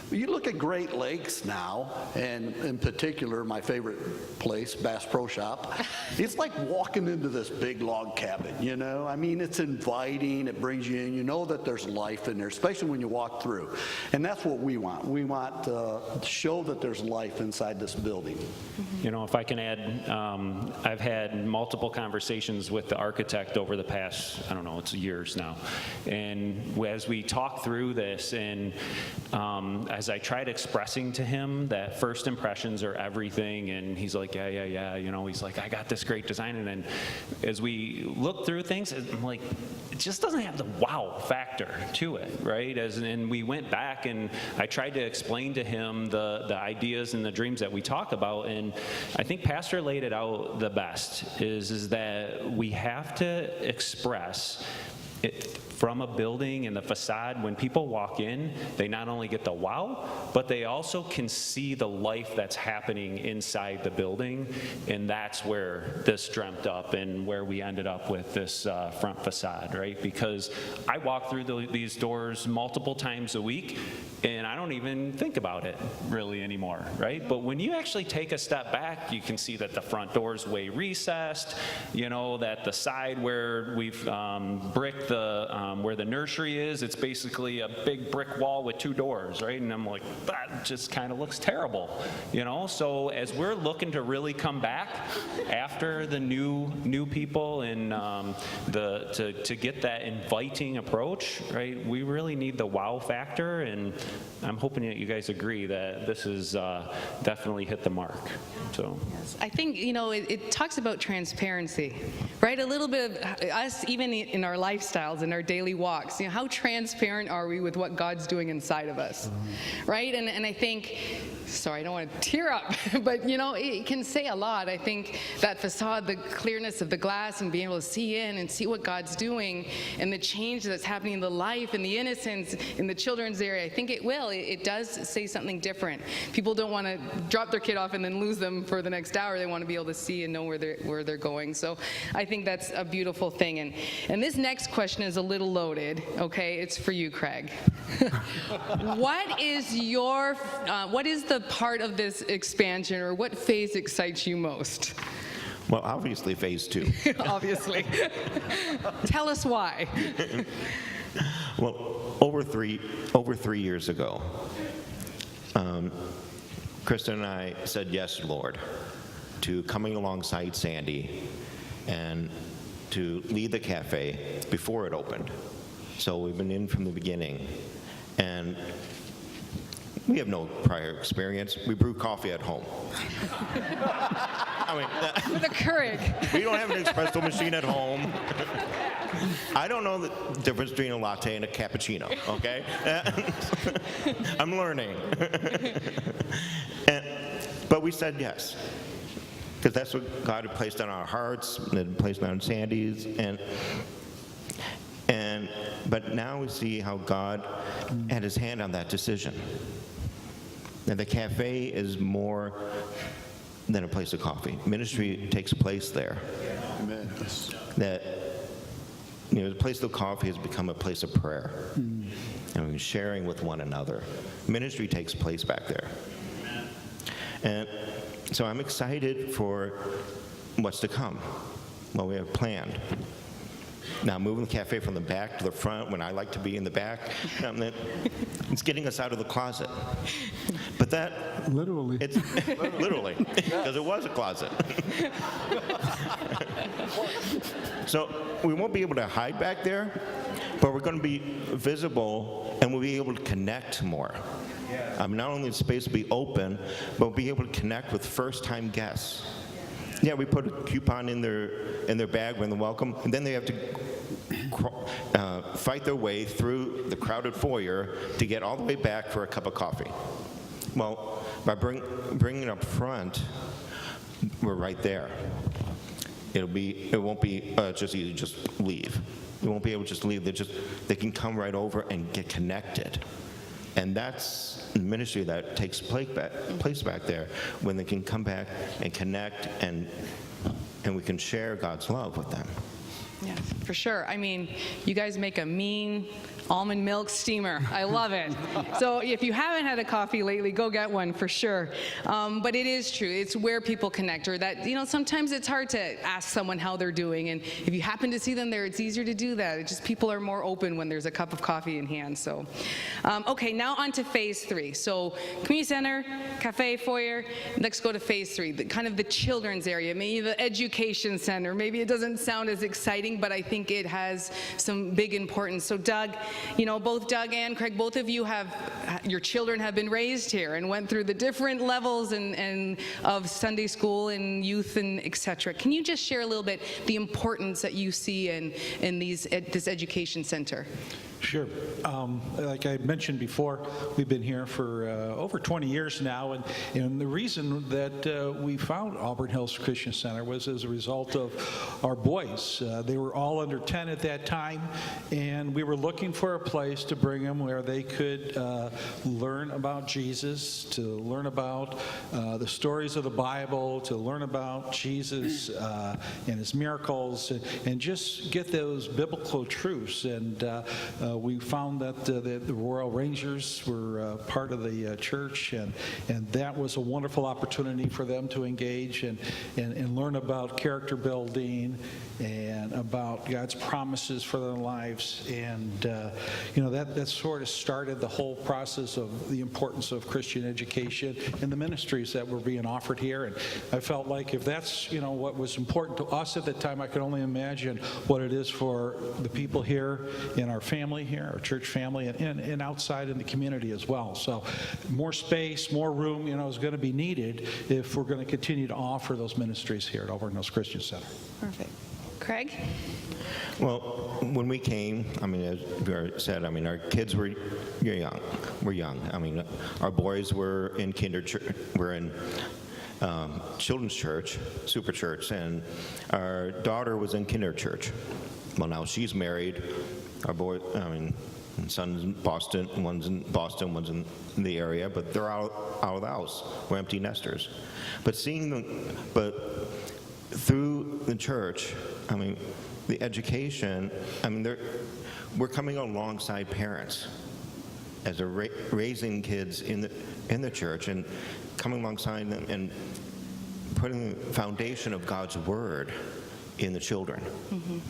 But you look at Great Lakes now, and in particular, my favorite place, Bass Pro Shop, it's like walking into this big log cabin, you know? I mean, it's inviting, it brings you in, you know that there's life in there, especially when you walk through. And that's what we want. We want to show that there's life inside this building. You know, if I can add, I've had multiple conversations with the architect over the past, I don't know, it's years now. And as we talk through this, and as I tried expressing to him that first impressions are everything, and he's like, yeah, you know, he's like, I got this great design. And then as we look through things, I'm like, it just doesn't have the wow factor to it, right? And we went back and I tried to explain to him the ideas and the dreams that we talk about, and I think Pastor laid it out the best, is that we have to express it from a building and the facade. When people walk in, they not only get the wow, but they also can see the life that's happening inside the building, and that's where this dreamt up and where we ended up with this front facade, right? Because I walk through these doors multiple times a week, and I don't even think about it really anymore, right? But when you actually take a step back, you can see that the front door's way recessed, you know, that the side where we've bricked where the nursery is, it's basically a big brick wall with 2 doors, right? And I'm like, that just kind of looks terrible, you know? So as we're looking to really come back after the new people and to get that inviting approach, right? We really need the wow factor, and I'm hoping that you guys agree that this is definitely hit the mark. So I think, you know, it talks about transparency, right? A little bit of us, even in our lifestyles, in our daily walks, you know, how transparent are we with what God's doing inside of us, right? And I think, sorry, I don't want to tear up, but, you know, it can say a lot. I think that facade, the clearness of the glass and being able to see in and see what God's doing and the change that's happening in the life and the innocence in the children's area, I think it will. It does say something different. People don't want to drop their kid off and then lose them for the next hour. They want to be able to see and know where they're going. So I think that's a beautiful thing. And this next question is a little loaded, okay? It's for you, Craig. What is the part of this expansion, or what phase excites you most? Well, obviously, phase 2. Obviously. Tell us why. Well, over three years ago, Kristen and I said yes, Lord, to coming alongside Sandy and to lead the cafe before it opened. So we've been in from the beginning, and we have no prior experience. We brew coffee at home. I mean, With a Keurig. we don't have an espresso machine at home. I don't know the difference between a latte and a cappuccino, okay? I'm learning. But we said yes, because that's what God had placed on our hearts, and had placed on Sandy's, but now we see how God had his hand on that decision. And the cafe is more than a place of coffee. Ministry takes place there. Amen. That, you know, the place of coffee has become a place of prayer and sharing with one another. Ministry takes place back there. And so I'm excited for what's to come, what we have planned. Now, moving the cafe from the back to the front when I like to be in the back, it's getting us out of the closet. But that, Literally. it's literally, because it was a closet. So we won't be able to hide back there, but we're going to be visible and we'll be able to connect more. Not only the space will be open, but we'll be able to connect with first-time guests. Yeah, we put a coupon in their bag when they welcome, and then they have to fight their way through the crowded foyer to get all the way back for a cup of coffee. Well, by bringing it up front, we're right there. It won't be just easy, just leave. They won't be able to just leave. They can come right over and get connected. And that's the ministry that takes place back there, when they can come back and connect and we can share God's love with them. Yeah, for sure. I mean, you guys make a mean almond milk steamer. I love it. So if you haven't had a coffee lately, go get one for sure. But it is true. It's where people connect, or that, sometimes it's hard to ask someone how they're doing. And if you happen to see them there, it's easier to do that. It's just people are more open when there's a cup of coffee in hand. So, okay, now on to phase 3. So community center, cafe, foyer. Let's go to phase 3, kind of the children's area, maybe the education center. Maybe it doesn't sound as exciting, but I think it has some big importance. So Doug, both Doug and Craig, both of you your children have been raised here and went through the different levels and of Sunday school and youth and et cetera. Can you just share a little bit the importance that you see in this education center? Sure. Like I mentioned before, we've been here for over 20 years now, and the reason that we found Auburn Hills Christian Center was as a result of our boys. They were all under 10 at that time, and we were looking for a place to bring them where they could learn about Jesus, to learn about the stories of the Bible, to learn about Jesus and his miracles, and just get those biblical truths. And we found that the Royal Rangers were part of the church, and that was a wonderful opportunity for them to engage and learn about character building and about God's promises for their lives. And that sort of started the whole process of the importance of Christian education and the ministries that were being offered here. And I felt like if that's what was important to us at the time, I could only imagine what it is for the people here in our family here, our church family, and outside in the community as well. So more space, more room, is going to be needed if we're going to continue to offer those ministries here at Auburn Hills Christian Center. Perfect. Craig? Well, when we came, as Vera said, our kids were young. Our boys were in children's church, super church, and our daughter was in kinder church. Well, now she's married. Our boy, son's in Boston, one's in the area, but they're out of the house. We're empty nesters. But through the church, the education, we're coming alongside parents as they're raising kids in the church and coming alongside them and putting the foundation of God's word in the children,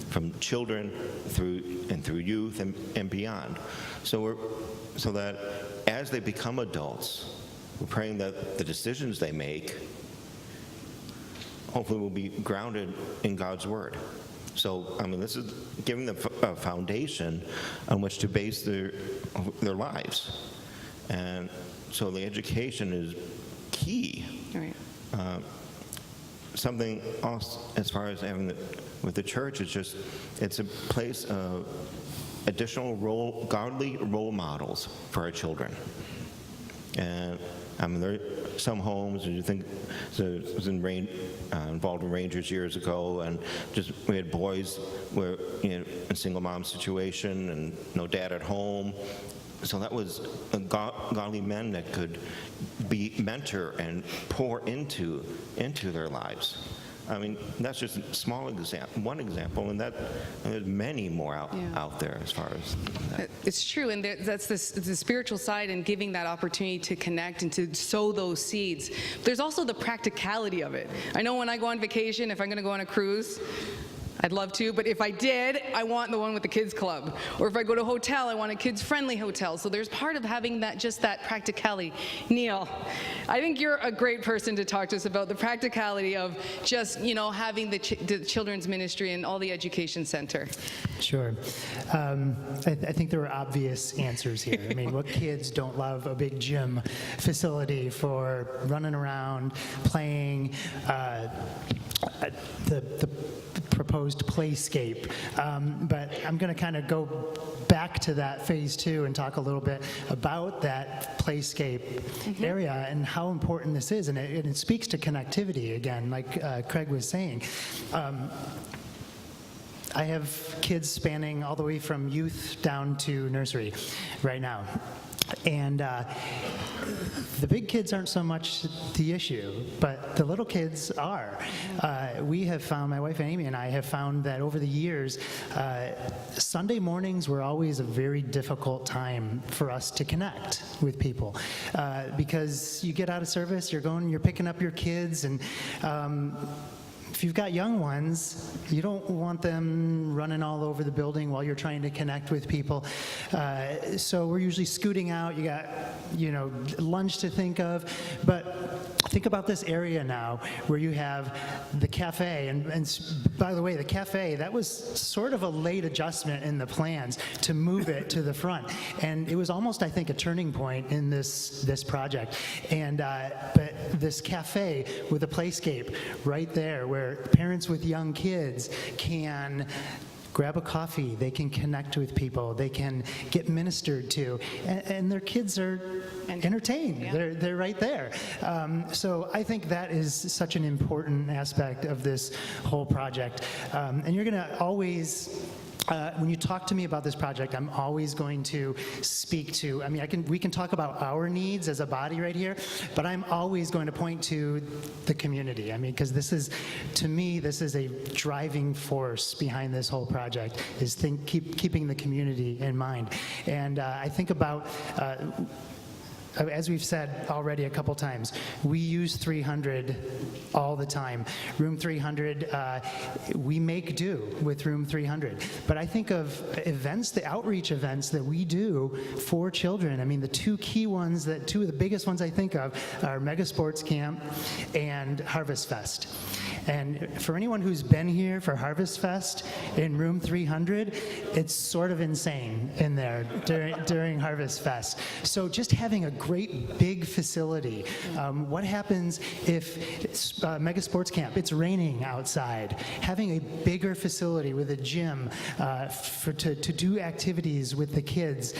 from children through youth and beyond. So that as they become adults, we're praying that the decisions they make hopefully will be grounded in God's word. So, this is giving them a foundation on which to base their lives. And so the education is key. Right. Something else as far as with the church, it's a place of additional godly role models for our children. And there are some homes, and you think, I was involved in Rangers years ago, and we had boys were in a single mom situation and no dad at home. So that was godly men that could mentor and pour into their lives. That's just one example, and there's many more out there as far as that. It's true, and that's the spiritual side and giving that opportunity to connect and to sow those seeds. There's also the practicality of it. I know when I go on vacation, if I'm going to go on a cruise, I'd love to, but if I did, I want the one with the kids club. Or if I go to a hotel, I want a kids-friendly hotel. So there's part of having that, just that practicality. Neil, I think you're a great person to talk to us about the practicality of just, having the children's ministry and all the education center. Sure. I think there are obvious answers here. I mean, what kids don't love a big gym facility for running around, playing, the proposed playscape. But I'm going to kind of go back to that phase 2 and talk a little bit about that playscape area and how important this is. And it speaks to connectivity again, like Craig was saying. I have kids spanning all the way from youth down to nursery right now. And the big kids aren't so much the issue, but the little kids are. We have found, my wife Amy and I have found that over the years, Sunday mornings were always a very difficult time for us to connect with people. Because you get out of service, you're picking up your kids, and if you've got young ones, you don't want them running all over the building while you're trying to connect with people. So we're usually scooting out. You got, lunch to think of. But think about this area now where you have the cafe. And by the way, the cafe, that was sort of a late adjustment in the plans to move it to the front. And it was almost, I think, a turning point in this project. And but this cafe with a playscape right there where parents with young kids can grab a coffee, they can connect with people, they can get ministered to, and their kids are entertained. Yeah. They're right there. So I think that is such an important aspect of this whole project. And you're going to always... when you talk to me about this project, I'm always going to speak to, we can talk about our needs as a body right here, but I'm always going to point to the community. Because to me, this is a driving force behind this whole project, is keeping the community in mind. And I think about, as we've said already a couple times, we use 300 all the time. Room 300, we make do with Room 300. But I think of events, the outreach events that we do for children. The two key ones, two of the biggest ones I think of are Mega Sports Camp and Harvest Fest. And for anyone who's been here for Harvest Fest in Room 300, it's sort of insane in there during Harvest Fest. So just having a great big facility. What happens if Mega Sports Camp, it's raining outside? Having a bigger facility with a gym to do activities with the kids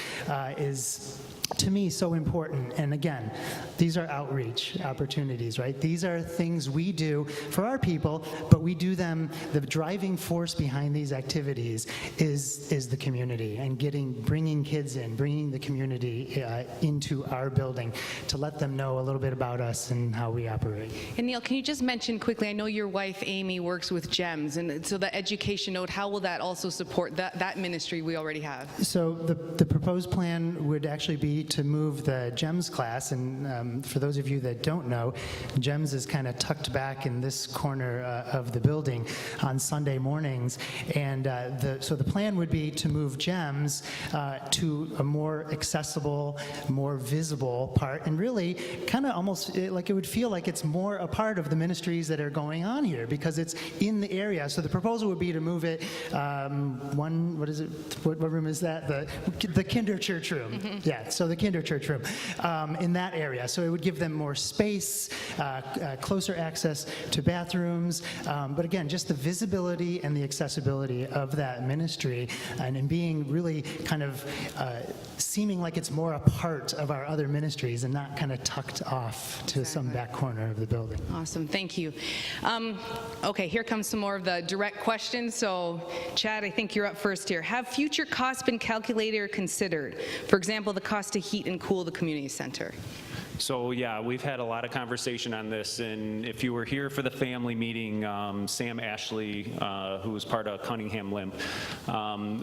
is, to me, so important. And again, these are outreach opportunities, right? These are things we do for our people, but we do them, the driving force behind these activities is the community, and bringing kids in, bringing the community into our building to let them know a little bit about us and how we operate. And Neil, can you just mention quickly, I know your wife Amy works with GEMS, and so the education note, how will that also support that ministry we already have? So the proposed plan would actually be to move the GEMS class, and for those of you that don't know, GEMS is kind of tucked back in this corner of the building on Sunday mornings, and so the plan would be to move GEMS to a more accessible, more visible part, and really kind of almost like it would feel like it's more a part of the ministries that are going on here because it's in the area. So the proposal would be to move it what room is that? The Kinder Church room. Mm-hmm. Yeah, so the Kinder Church room in that area. So it would give them more space, closer access to bathrooms, but again, just the visibility and the accessibility of that ministry, and in being really kind of seeming like it's more a part of our other ministries and not kind of tucked off to some back corner of the building. Awesome, thank you. Okay, here comes some more of the direct questions. So, Chad, I think you're up first here. Have future costs been calculated or considered? For example, the cost to heat and cool the community center. So yeah, we've had a lot of conversation on this, and if you were here for the family meeting, Sam Ashley, who was part of Cunningham Limp,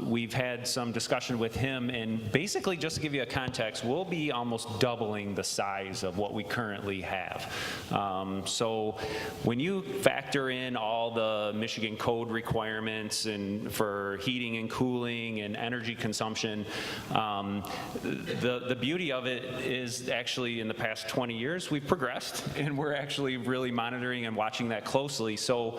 we've had some discussion with him, and basically, just to give you a context, we'll be almost doubling the size of what we currently have. So when you factor in all the Michigan code requirements and for heating and cooling and energy consumption, the beauty of it is actually in the past 20 years, we've progressed, and we're actually really monitoring and watching that closely. So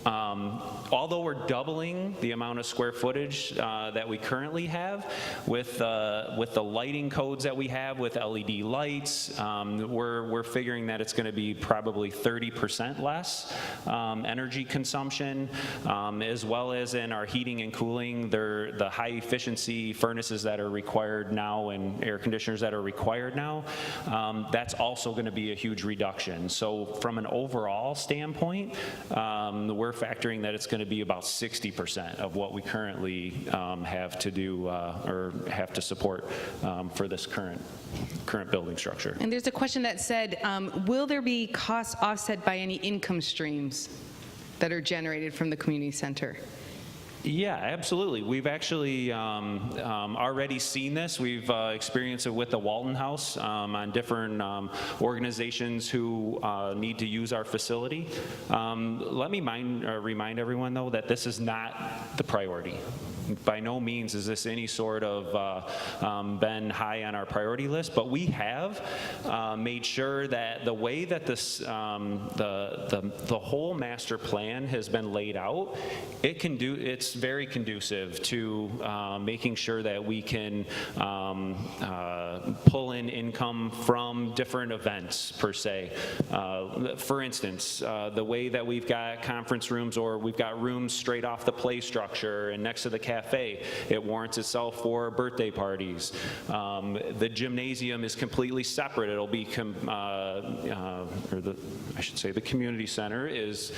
although we're doubling the amount of square footage that we currently have, with the lighting codes that we have with LED lights, we're figuring that it's going to be probably 30% less energy consumption, as well as in our heating and cooling. The high efficiency furnaces that are required now and air conditioners that are required now, that's also going to be a huge reduction. So from an overall standpoint, we're factoring that it's going to be about 60% of what we currently have to do or have to support for this current building structure. And there's a question that said, will there be costs offset by any income streams that are generated from the community center? Yeah, absolutely. We've actually already seen this. We've experienced it with the Walton House on different organizations who need to use our facility. Let me remind everyone, though, that this is not the priority. By no means is this any sort of been high on our priority list, but we have made sure that the way that this the whole master plan has been laid out, it's very conducive to making sure that we can pull in income from different events per se. For instance, the way that we've got conference rooms, or we've got rooms straight off the play structure and next to the cafe, it warrants itself for birthday parties. The gymnasium is completely separate. It'll be, the community center is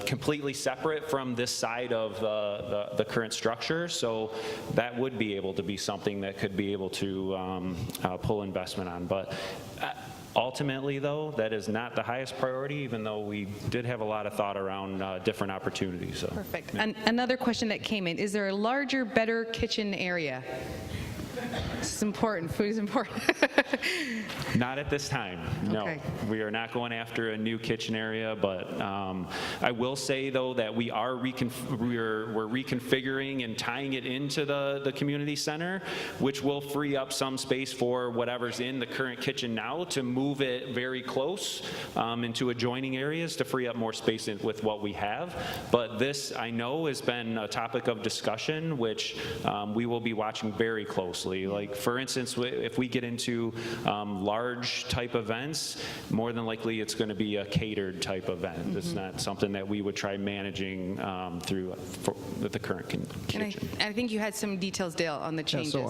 completely separate from this side of the current structure. So that would be able to be something that could be able to pull investment on. But ultimately, though, that is not the highest priority, even though we did have a lot of thought around different opportunities. So. Perfect. Another question that came in, is there a larger, better kitchen area? This is important. Food is important. Not at this time, no. Okay. We are not going after a new kitchen area, but I will say, though, that we're reconfiguring and tying it into the community center, which will free up some space for whatever's in the current kitchen now to move it very close into adjoining areas to free up more space with what we have. But this, I know, has been a topic of discussion, which we will be watching very closely. Like, for instance, if we get into large type events, more than likely it's going to be a catered type event. It's not something that we would try managing through the current kitchen. And I think you had some details, Dale, on the changes. Yeah, so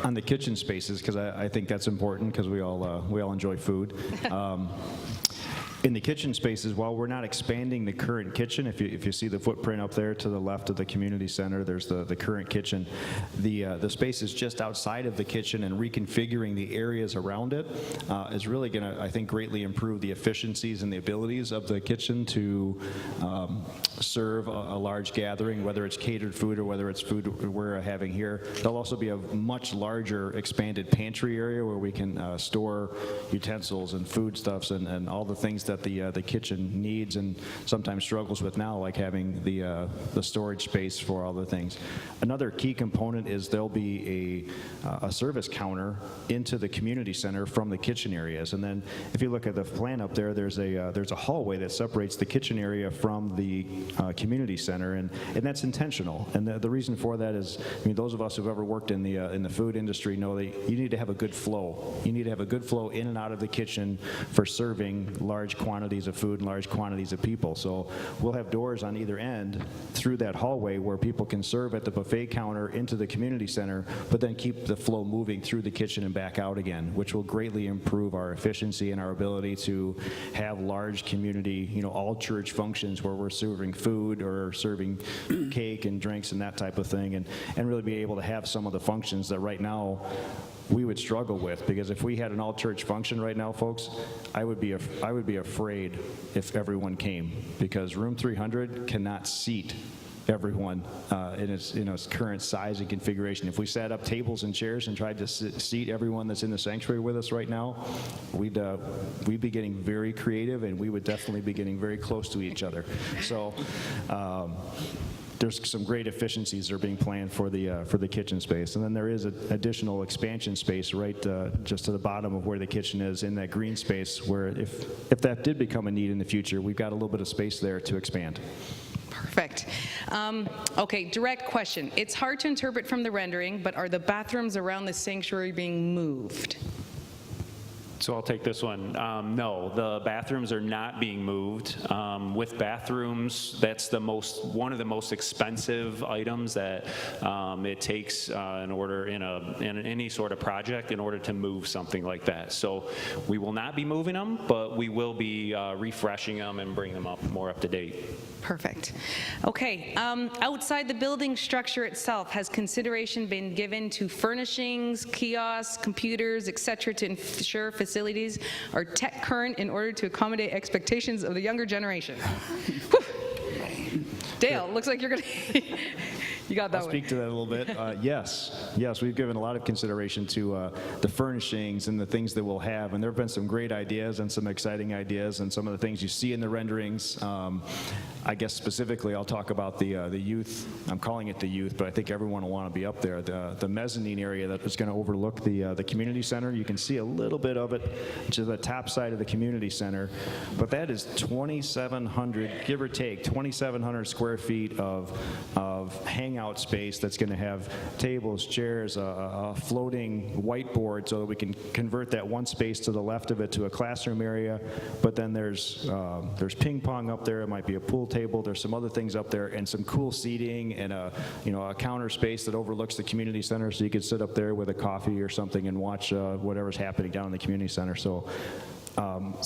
on the kitchen spaces, because I think that's important, because we all enjoy food. In the kitchen spaces, while we're not expanding the current kitchen, if you see the footprint up there to the left of the community center, there's the current kitchen. The spaces just outside of the kitchen and reconfiguring the areas around it is really going to, I think, greatly improve the efficiencies and the abilities of the kitchen to serve a large gathering, whether it's catered food or whether it's food we're having here. There'll also be a much larger expanded pantry area where we can store utensils and foodstuffs and all the things that the kitchen needs and sometimes struggles with now, like having the storage space for all the things. Another key component is there'll be a service counter into the community center from the kitchen areas. And then if you look at the plan up there, there's a hallway that separates the kitchen area from the community center, and that's intentional. And the reason for that is, I mean, those of us who've ever worked in the food industry know that you need to have a good flow. You need to have a good flow in and out of the kitchen for serving large quantities of food and large quantities of people. So we'll have doors on either end through that hallway where people can serve at the buffet counter into the community center, but then keep the flow moving through the kitchen and back out again, which will greatly improve our efficiency and our ability to have large community, all church functions where we're serving food or serving cake and drinks and that type of thing, and really be able to have some of the functions that right now we would struggle with, because if we had an all-church function right now, folks, I would be afraid if everyone came, because room 300 cannot seat everyone in its current size and configuration. If we set up tables and chairs and tried to seat everyone that's in the sanctuary with us right now, we'd be getting very creative, and we would definitely be getting very close to each other. So there's some great efficiencies that are being planned for the kitchen space. And then there is an additional expansion space right just to the bottom of where the kitchen is, in that green space, where if that did become a need in the future, we've got a little bit of space there to expand. Perfect. Okay, direct question. It's hard to interpret from the rendering, but are the bathrooms around the sanctuary being moved? So I'll take this one. No, the bathrooms are not being moved. With bathrooms, that's one of the most expensive items that it takes in order in any sort of project in order to move something like that. So we will not be moving them, but we will be refreshing them and bring them up more up to date. Perfect. Okay, outside the building structure itself, has consideration been given to furnishings, kiosks, computers, et cetera, to ensure facilities are tech current in order to accommodate expectations of the younger generation? Dale, looks like you're going to... You got that I'll one. speak to that a little bit. Yes, we've given a lot of consideration to the furnishings and the things that we'll have, and there have been some great ideas and some exciting ideas, and some of the things you see in the renderings. I guess specifically, I'll talk about the youth. I'm calling it the youth, but I think everyone will want to be up there. The mezzanine area that is going to overlook the community center. You can see a little bit of it to the top side of the community center, but that is 2,700, give or take, 2,700 square feet of hangout space that's going to have tables, chairs, a floating whiteboard, so that we can convert that one space to the left of it to a classroom area. But then there's ping pong up there. It might be a pool table. There's some other things up there, and some cool seating, and a counter space that overlooks the community center, so you could sit up there with a coffee or something and watch whatever's happening down in the community center. So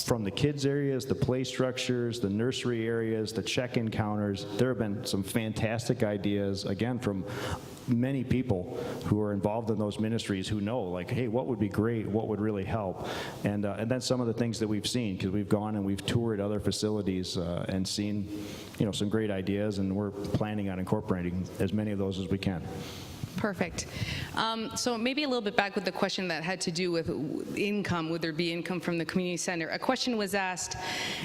from the kids areas, the play structures, the nursery areas, the check-in counters, there have been some fantastic ideas, again, from many people who are involved in those ministries who know, like, hey, what would be great, what would really help, and then some of the things that we've seen, because we've gone and we've toured other facilities and seen, some great ideas, and we're planning on incorporating as many of those as we can. Perfect. So maybe a little bit back with the question that had to do with income, would there be income from the community center? A question was asked,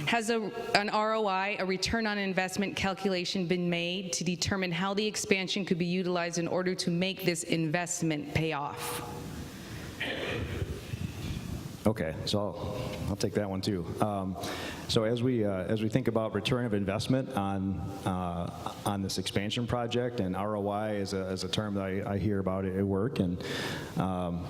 has an ROI, a return on investment calculation, been made to determine how the expansion could be utilized in order to make this investment pay off? Okay, so I'll take that one too. So as we think about return of investment on this expansion project, and ROI is a term that I hear about at work, and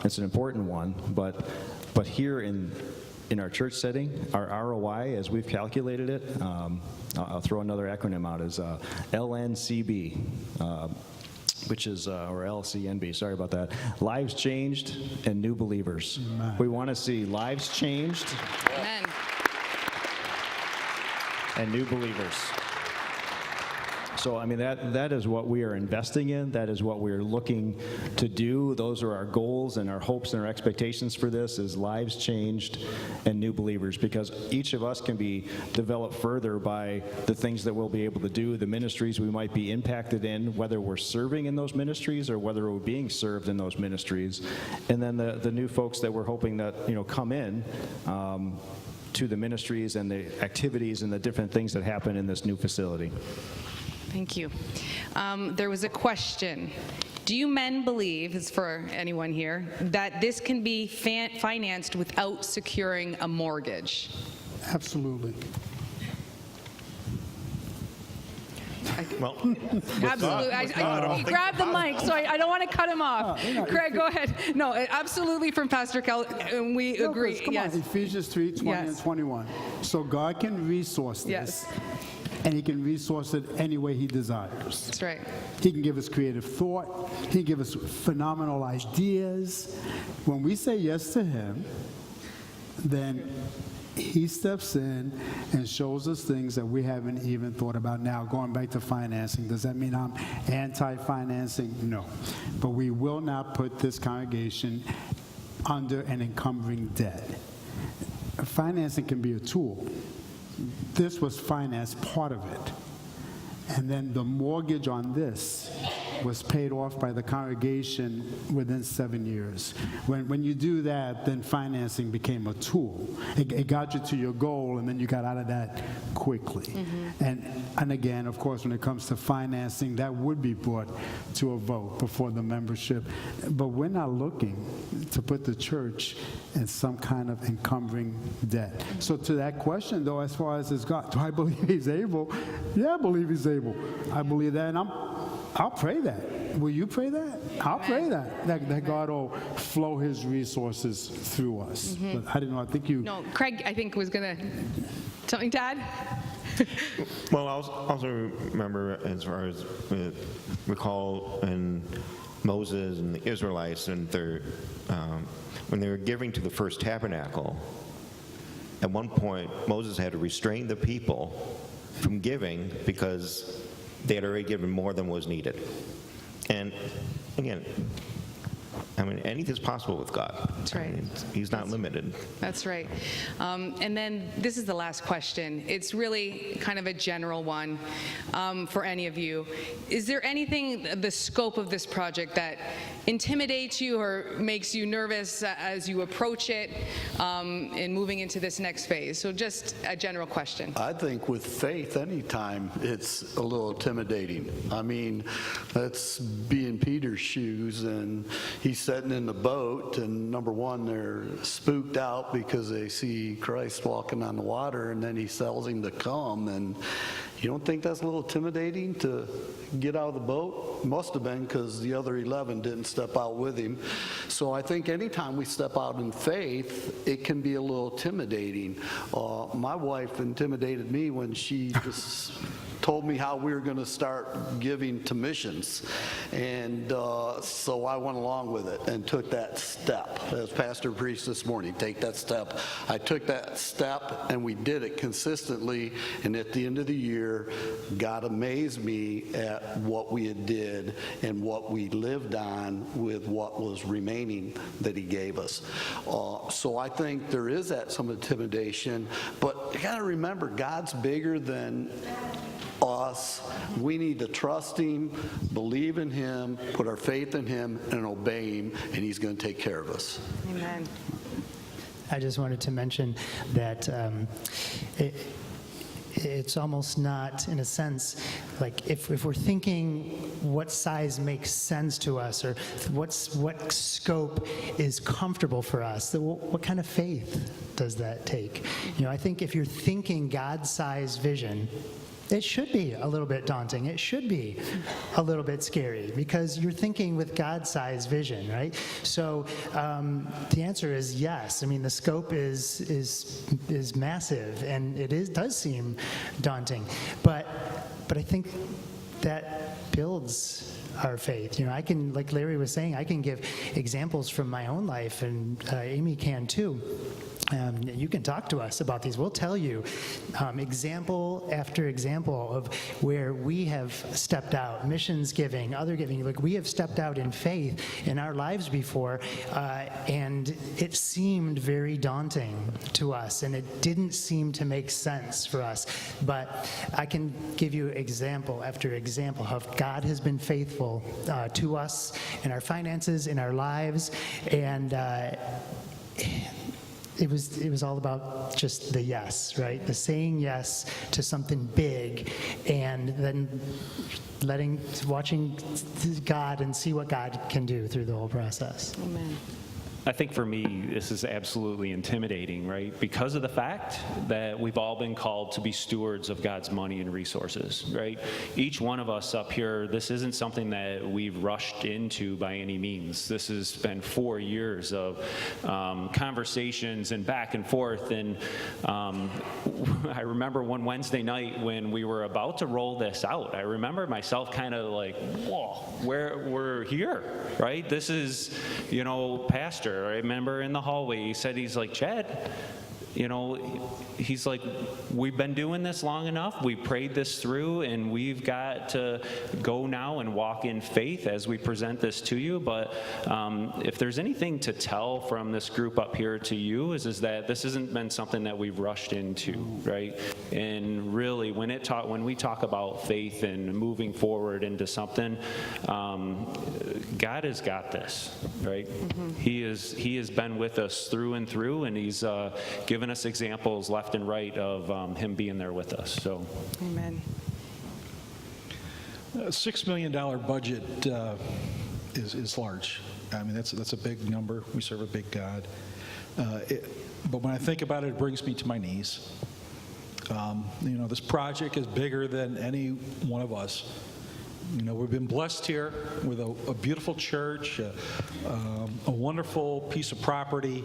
it's an important one. But here in our church setting, our ROI, as we've calculated it, I'll throw another acronym out, is LNCB. Which is, or LCNB, sorry about that, lives changed and new believers. We want to see lives changed Amen. and new believers. So, I mean, that is what we are investing in. That is what we are looking to do. Those are our goals and our hopes and our expectations for this, is lives changed and new believers, because each of us can be developed further by the things that we'll be able to do, the ministries we might be impacted in, whether we're serving in those ministries or whether we're being served in those ministries. And then the new folks that we're hoping that, come in to the ministries and the activities and the different things that happen in this new facility. Thank you. There was a question. Do you men believe, it's for anyone here, that this can be financed without securing a mortgage? Absolutely. Well, Absolutely. He grabbed the mic, so I don't want to cut him off. Craig, go ahead. No, absolutely from Pastor Kell, and we agree. Come Yes. on, Ephesians 3:20 Yes. and 21. So God can resource this. Yes. And he can resource it any way he desires. That's right. He can give us creative thought. He can give us phenomenal ideas. When we say yes to him, then he steps in and shows us things that we haven't even thought about. Now, going back to financing, does that mean I'm anti-financing? No. But we will not put this congregation under an encumbering debt. Financing can be a tool. This was financed, part of it. And then the mortgage on this was paid off by the congregation within 7 years. When you do that, then financing became a tool. It got you to your goal, and then you got out of that quickly. And again, of course, when it comes to financing, that would be brought to a vote before the membership. But we're not looking to put the church in some kind of encumbering debt. So to that question, though, as far as is God, do I believe he's able? Yeah, I believe he's able. I believe that, and I'll pray that. Will you pray that? I'll pray that God will flow his resources through us. But I didn't know, I think you... No, Craig, I think, was going to... Something, Dad? Well, I also remember, as far as recall, in Moses and the Israelites, and when they were giving to the first tabernacle, at one point Moses had to restrain the people from giving because they had already given more than was needed. And again, I mean, anything's possible with God. That's right. I mean, he's not limited. That's right. And then this is the last question. It's really kind of a general one for any of you. Is there anything, the scope of this project, that intimidates you or makes you nervous as you approach it in moving into this next phase? So just a general question. I think with faith, anytime it's a little intimidating. I mean, let's be in Peter's shoes, and he's sitting in the boat, and number one, they're spooked out because they see Christ walking on the water, and then he tells him to come, and you don't think that's a little intimidating to get out of the boat? Must have been, because the other 11 didn't step out with him. So I think anytime we step out in faith, it can be a little intimidating. My wife intimidated me when she just told me how we were going to start giving to missions. And so I went along with it and took that step. As Pastor preached this morning, take that step. I took that step, and we did it consistently. And at the end of the year, God amazed me at what we had did and what we lived on with what was remaining that he gave us. So I think there is some intimidation, but you got to remember, God's bigger than us. We need to trust him, believe in him, put our faith in him, and obey him, and he's going to take care of us. Amen. I just wanted to mention that it's almost not, in a sense, like if we're thinking what size makes sense to us, or what scope is comfortable for us, what kind of faith does that take? You know, I think if you're thinking God-sized vision, it should be a little bit daunting. It should be a little bit scary, because you're thinking with God-sized vision, right? So the answer is yes. I mean, the scope is massive, and it does seem daunting. But I think that builds our faith. You know, I can, like Larry was saying, I can give examples from my own life, and Amy can too. You can talk to us about these. We'll tell you example after example of where we have stepped out, missions giving, other giving. Like, we have stepped out in faith in our lives before, and it seemed very daunting to us, and it didn't seem to make sense for us. But I can give you example after example of God has been faithful to us in our finances, in our lives, and it was all about just the yes, right? The saying yes to something big, and then watching God and see what God can do through the whole process. Amen. I think for me, this is absolutely intimidating, right? Because of the fact that we've all been called to be stewards of God's money and resources, right? Each one of us up here, this isn't something that we've rushed into by any means. This has been 4 years of conversations and back and forth. And I remember one Wednesday night when we were about to roll this out, I remember myself kind of like, whoa, we're here, right? This is, Pastor, I remember in the hallway, he said, he's like, Chad, he's like, we've been doing this long enough. We prayed this through, and we've got to go now and walk in faith as we present this to you. But if there's anything to tell from this group up here to you is that this hasn't been something that we've rushed into, right? And really, when we talk about faith and moving forward into something, God has got this, right? He has been with us through and through, and he's given us examples left and right of him being there with us. So, Amen. A $6 million budget is large. I mean, that's a big number. We serve a big God. But when I think about it, it brings me to my knees. This project is bigger than any one of us. We've been blessed here with a beautiful church, a wonderful piece of property,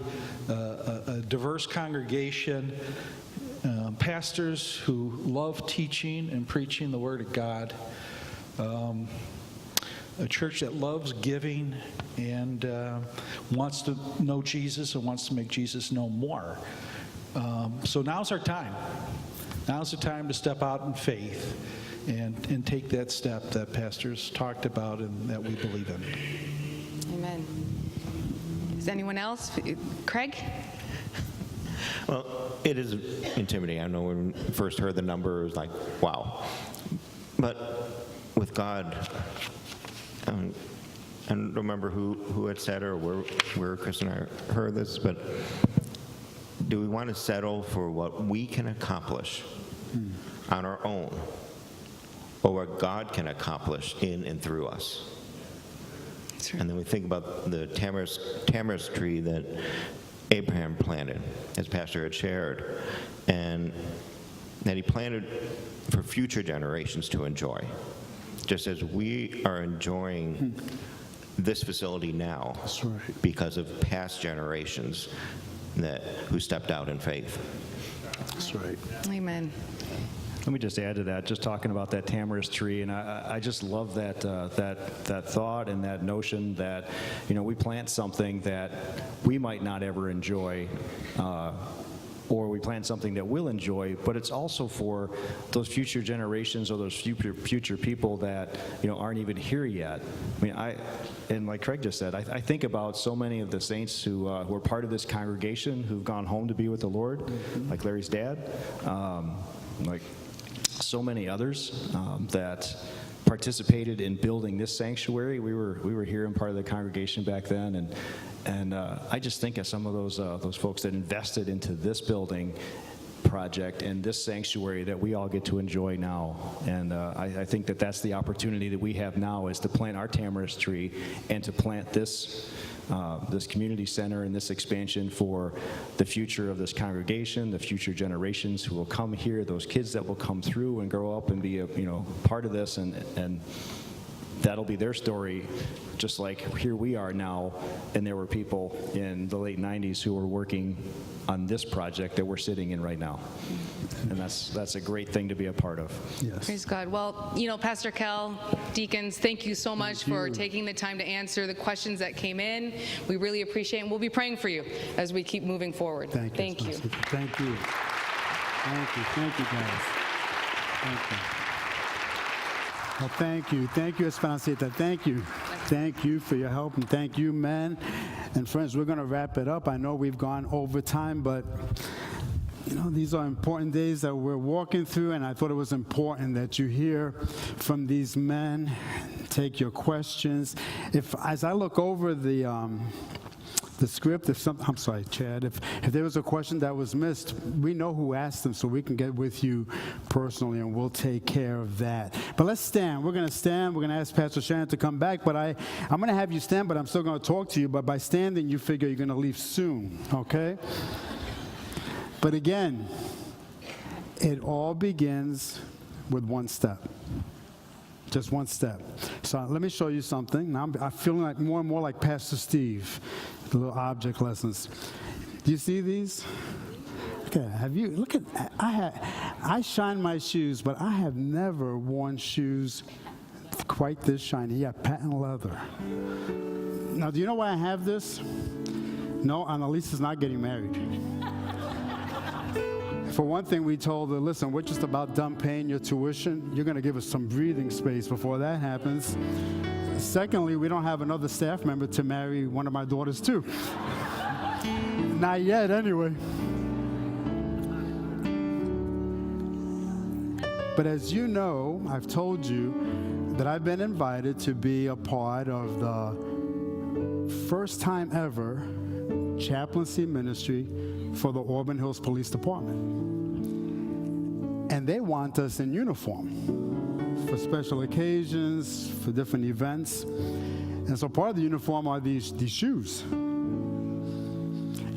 a diverse congregation, pastors who love teaching and preaching the Word of God, a church that loves giving and wants to know Jesus and wants to make Jesus known more. So now's our time. Now's the time to step out in faith and take that step that pastors talked about and that we believe in. Amen. Is anyone else? Craig? Well, it is intimidating. I know when we first heard the number, it was like, wow. But with God, I don't remember who had said it or where Chris and I heard this, but do we want to settle for what we can accomplish on our own, or what God can accomplish in and through us? That's right. And then we think about the tamarisk tree that Abraham planted, as Pastor had shared, and that he planted for future generations to enjoy. Just as we are enjoying this facility now because of past generations who stepped out in faith. That's right. Amen. Let me just add to that, just talking about that tamarisk tree, and I just love that thought and that notion that, we plant something that we might not ever enjoy, or we plant something that we'll enjoy, but it's also for those future generations or those future people that, aren't even here yet. I mean, and like Craig just said, I think about so many of the saints who are part of this congregation who've gone home to be with the Lord, like Larry's dad, like so many others that participated in building this sanctuary. We were here and part of the congregation back then, and I just think of some of those folks that invested into this building project and this sanctuary that we all get to enjoy now. And I think that that's the opportunity that we have now, is to plant our tamarisk tree and to plant this community center and this expansion for the future of this congregation, the future generations who will come here, those kids that will come through and grow up and be a part of this, and that'll be their story, just like here we are now, and there were people in the late 90s who were working on this project that we're sitting in right now. And that's a great thing to be a part of. Yes. Praise God. Well, Pastor Kel, deacons, thank you so much for taking the time to answer the questions that came in. We really appreciate it, and we'll be praying for you as we keep moving forward. Thank you. you. Thank you. Thank you, guys. Thank you. Well, thank you, Esperancita. Thank you for your help, and thank you, men. And friends, we're going to wrap it up. I know we've gone over time, but these are important days that we're walking through, and I thought it was important that you hear from these men, take your questions. As I look over the script, I'm sorry, Chad, if there was a question that was missed, we know who asked them, so we can get with you personally, and we'll take care of that. But let's stand. We're going to stand. We're going to ask Pastor Sharon to come back, but I'm going to have you stand, but I'm still going to talk to you. But by standing, you figure you're going to leave soon, okay? But again, it all begins with one step. Just one step. So let me show you something. Now I'm feeling like more and more like Pastor Steve, the little object lessons. Do you see these? Okay, look at, I shine my shoes, but I have never worn shoes quite this shiny. Yeah, patent leather. Now, do you know why I have this? No, Annalise is not getting married. For one thing, we told her, listen, we're just about done paying your tuition. You're going to give us some breathing space before that happens. Secondly, we don't have another staff member to marry one of my daughters, too. Not yet, anyway. But as you know, I've told you that I've been invited to be a part of the first time ever chaplaincy ministry for the Auburn Hills Police Department. And they want us in uniform for special occasions, for different events. And so part of the uniform are these shoes.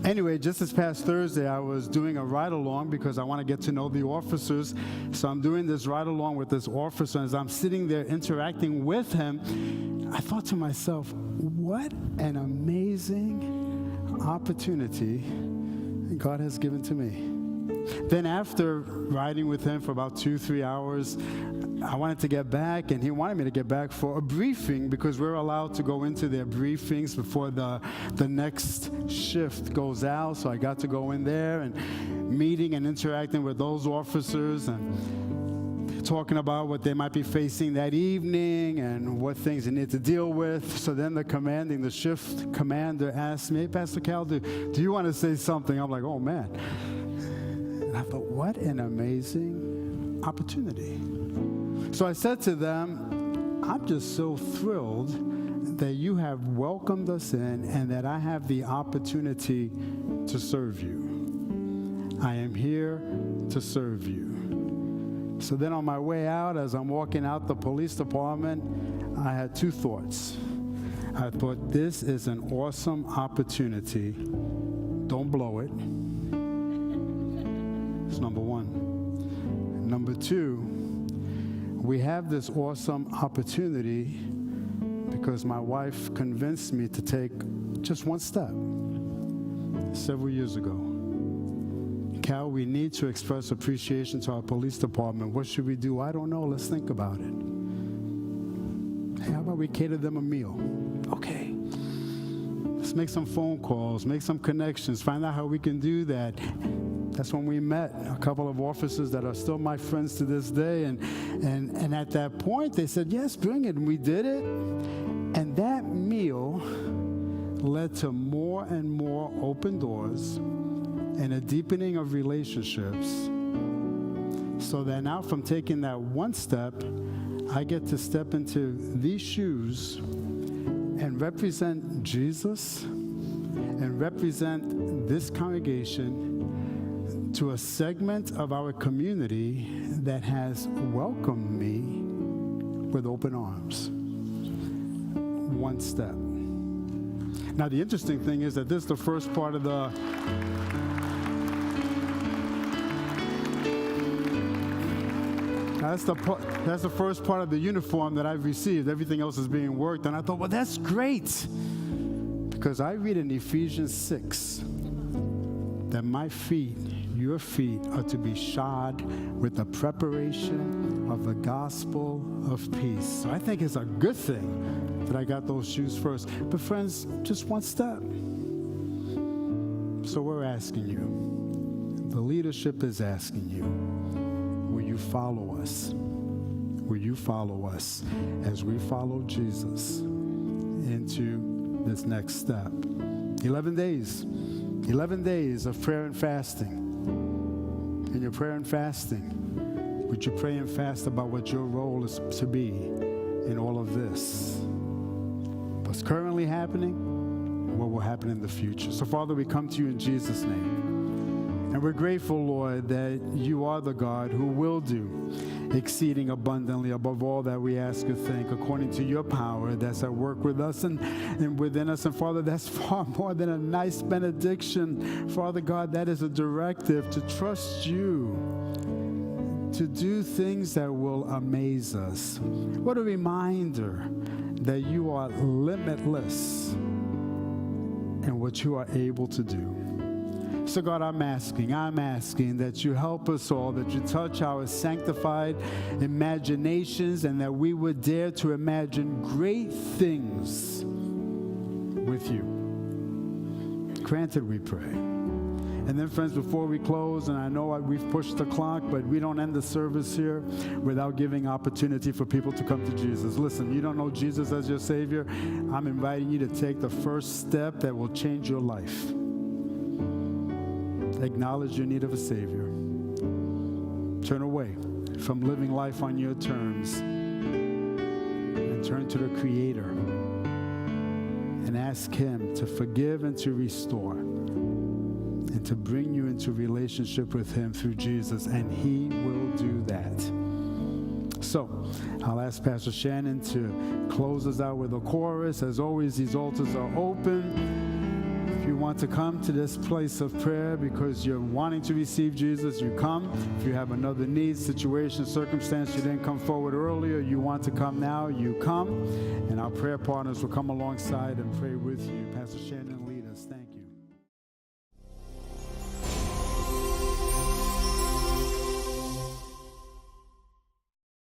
Anyway, just this past Thursday, I was doing a ride-along because I want to get to know the officers. So I'm doing this ride-along with this officer. As I'm sitting there interacting with him, I thought to myself, what an amazing opportunity God has given to me. Then after riding with him for about 2-3 hours, I wanted to get back, and he wanted me to get back for a briefing because we're allowed to go into their briefings before the next shift goes out. So I got to go in there and meeting and interacting with those officers and talking about what they might be facing that evening and what things they need to deal with. So then the shift commander asked me, hey, Pastor Cal, do you want to say something? I'm like, oh, man. And I thought, what an amazing opportunity. So I said to them, I'm just so thrilled that you have welcomed us in and that I have the opportunity to serve you. I am here to serve you. So then on my way out, as I'm walking out the police department, I had two thoughts. I thought, this is an awesome opportunity. Don't blow it. That's number one. Number two, we have this awesome opportunity because my wife convinced me to take just one step several years ago. Cal, we need to express appreciation to our police department. What should we do? I don't know. Let's think about it. Hey, how about we cater them a meal? Okay. Let's make some phone calls, make some connections, find out how we can do that. That's when we met a couple of officers that are still my friends to this day. And at that point, they said, yes, bring it. And we did it. And that meal led to more and more open doors and a deepening of relationships. So that now from taking that one step, I get to step into these shoes and represent Jesus and represent this congregation to a segment of our community that has welcomed me with open arms. One step. Now, the interesting thing is that this is the first part of the That's the first part of the uniform that I've received. Everything else is being worked. And I thought, well, that's great. Because I read in Ephesians 6 that my feet, your feet, are to be shod with the preparation of the gospel of peace. So I think it's a good thing that I got those shoes first. But friends, just one step. So we're asking you. The leadership is asking you. Will you follow us? Will you follow us as we follow Jesus into this next step? 11 days. 11 days of prayer and fasting. In your prayer and fasting, would you pray and fast about what your role is to be in all of this? What's currently happening, what will happen in the future. So, Father, we come to you in Jesus' name. And we're grateful, Lord, that you are the God who will do exceeding abundantly above all that we ask or think, according to your power that's at work with us and within us. And Father, that's far more than a nice benediction. Father God, that is a directive to trust you, to do things that will amaze us. What a reminder that you are limitless in what you are able to do. So God, I'm asking that you help us all, that you touch our sanctified imaginations and that we would dare to imagine great things with you. Granted, we pray. And then, friends, before we close, and I know we've pushed the clock, but we don't end the service here without giving opportunity for people to come to Jesus. Listen, you don't know Jesus as your Savior, I'm inviting you to take the first step that will change your life. Acknowledge your need of a Savior. Turn away from living life on your terms and turn to the Creator and ask Him to forgive and to restore and to bring you into relationship with Him through Jesus, and He will do that. So, I'll ask Pastor Shannon to close us out with a chorus. As always, these altars are open. If you want to come to this place of prayer because you're wanting to receive Jesus, you come. If you have another need, situation, circumstance, you didn't come forward earlier, you want to come now, you come. And our prayer partners will come alongside and pray with you. Pastor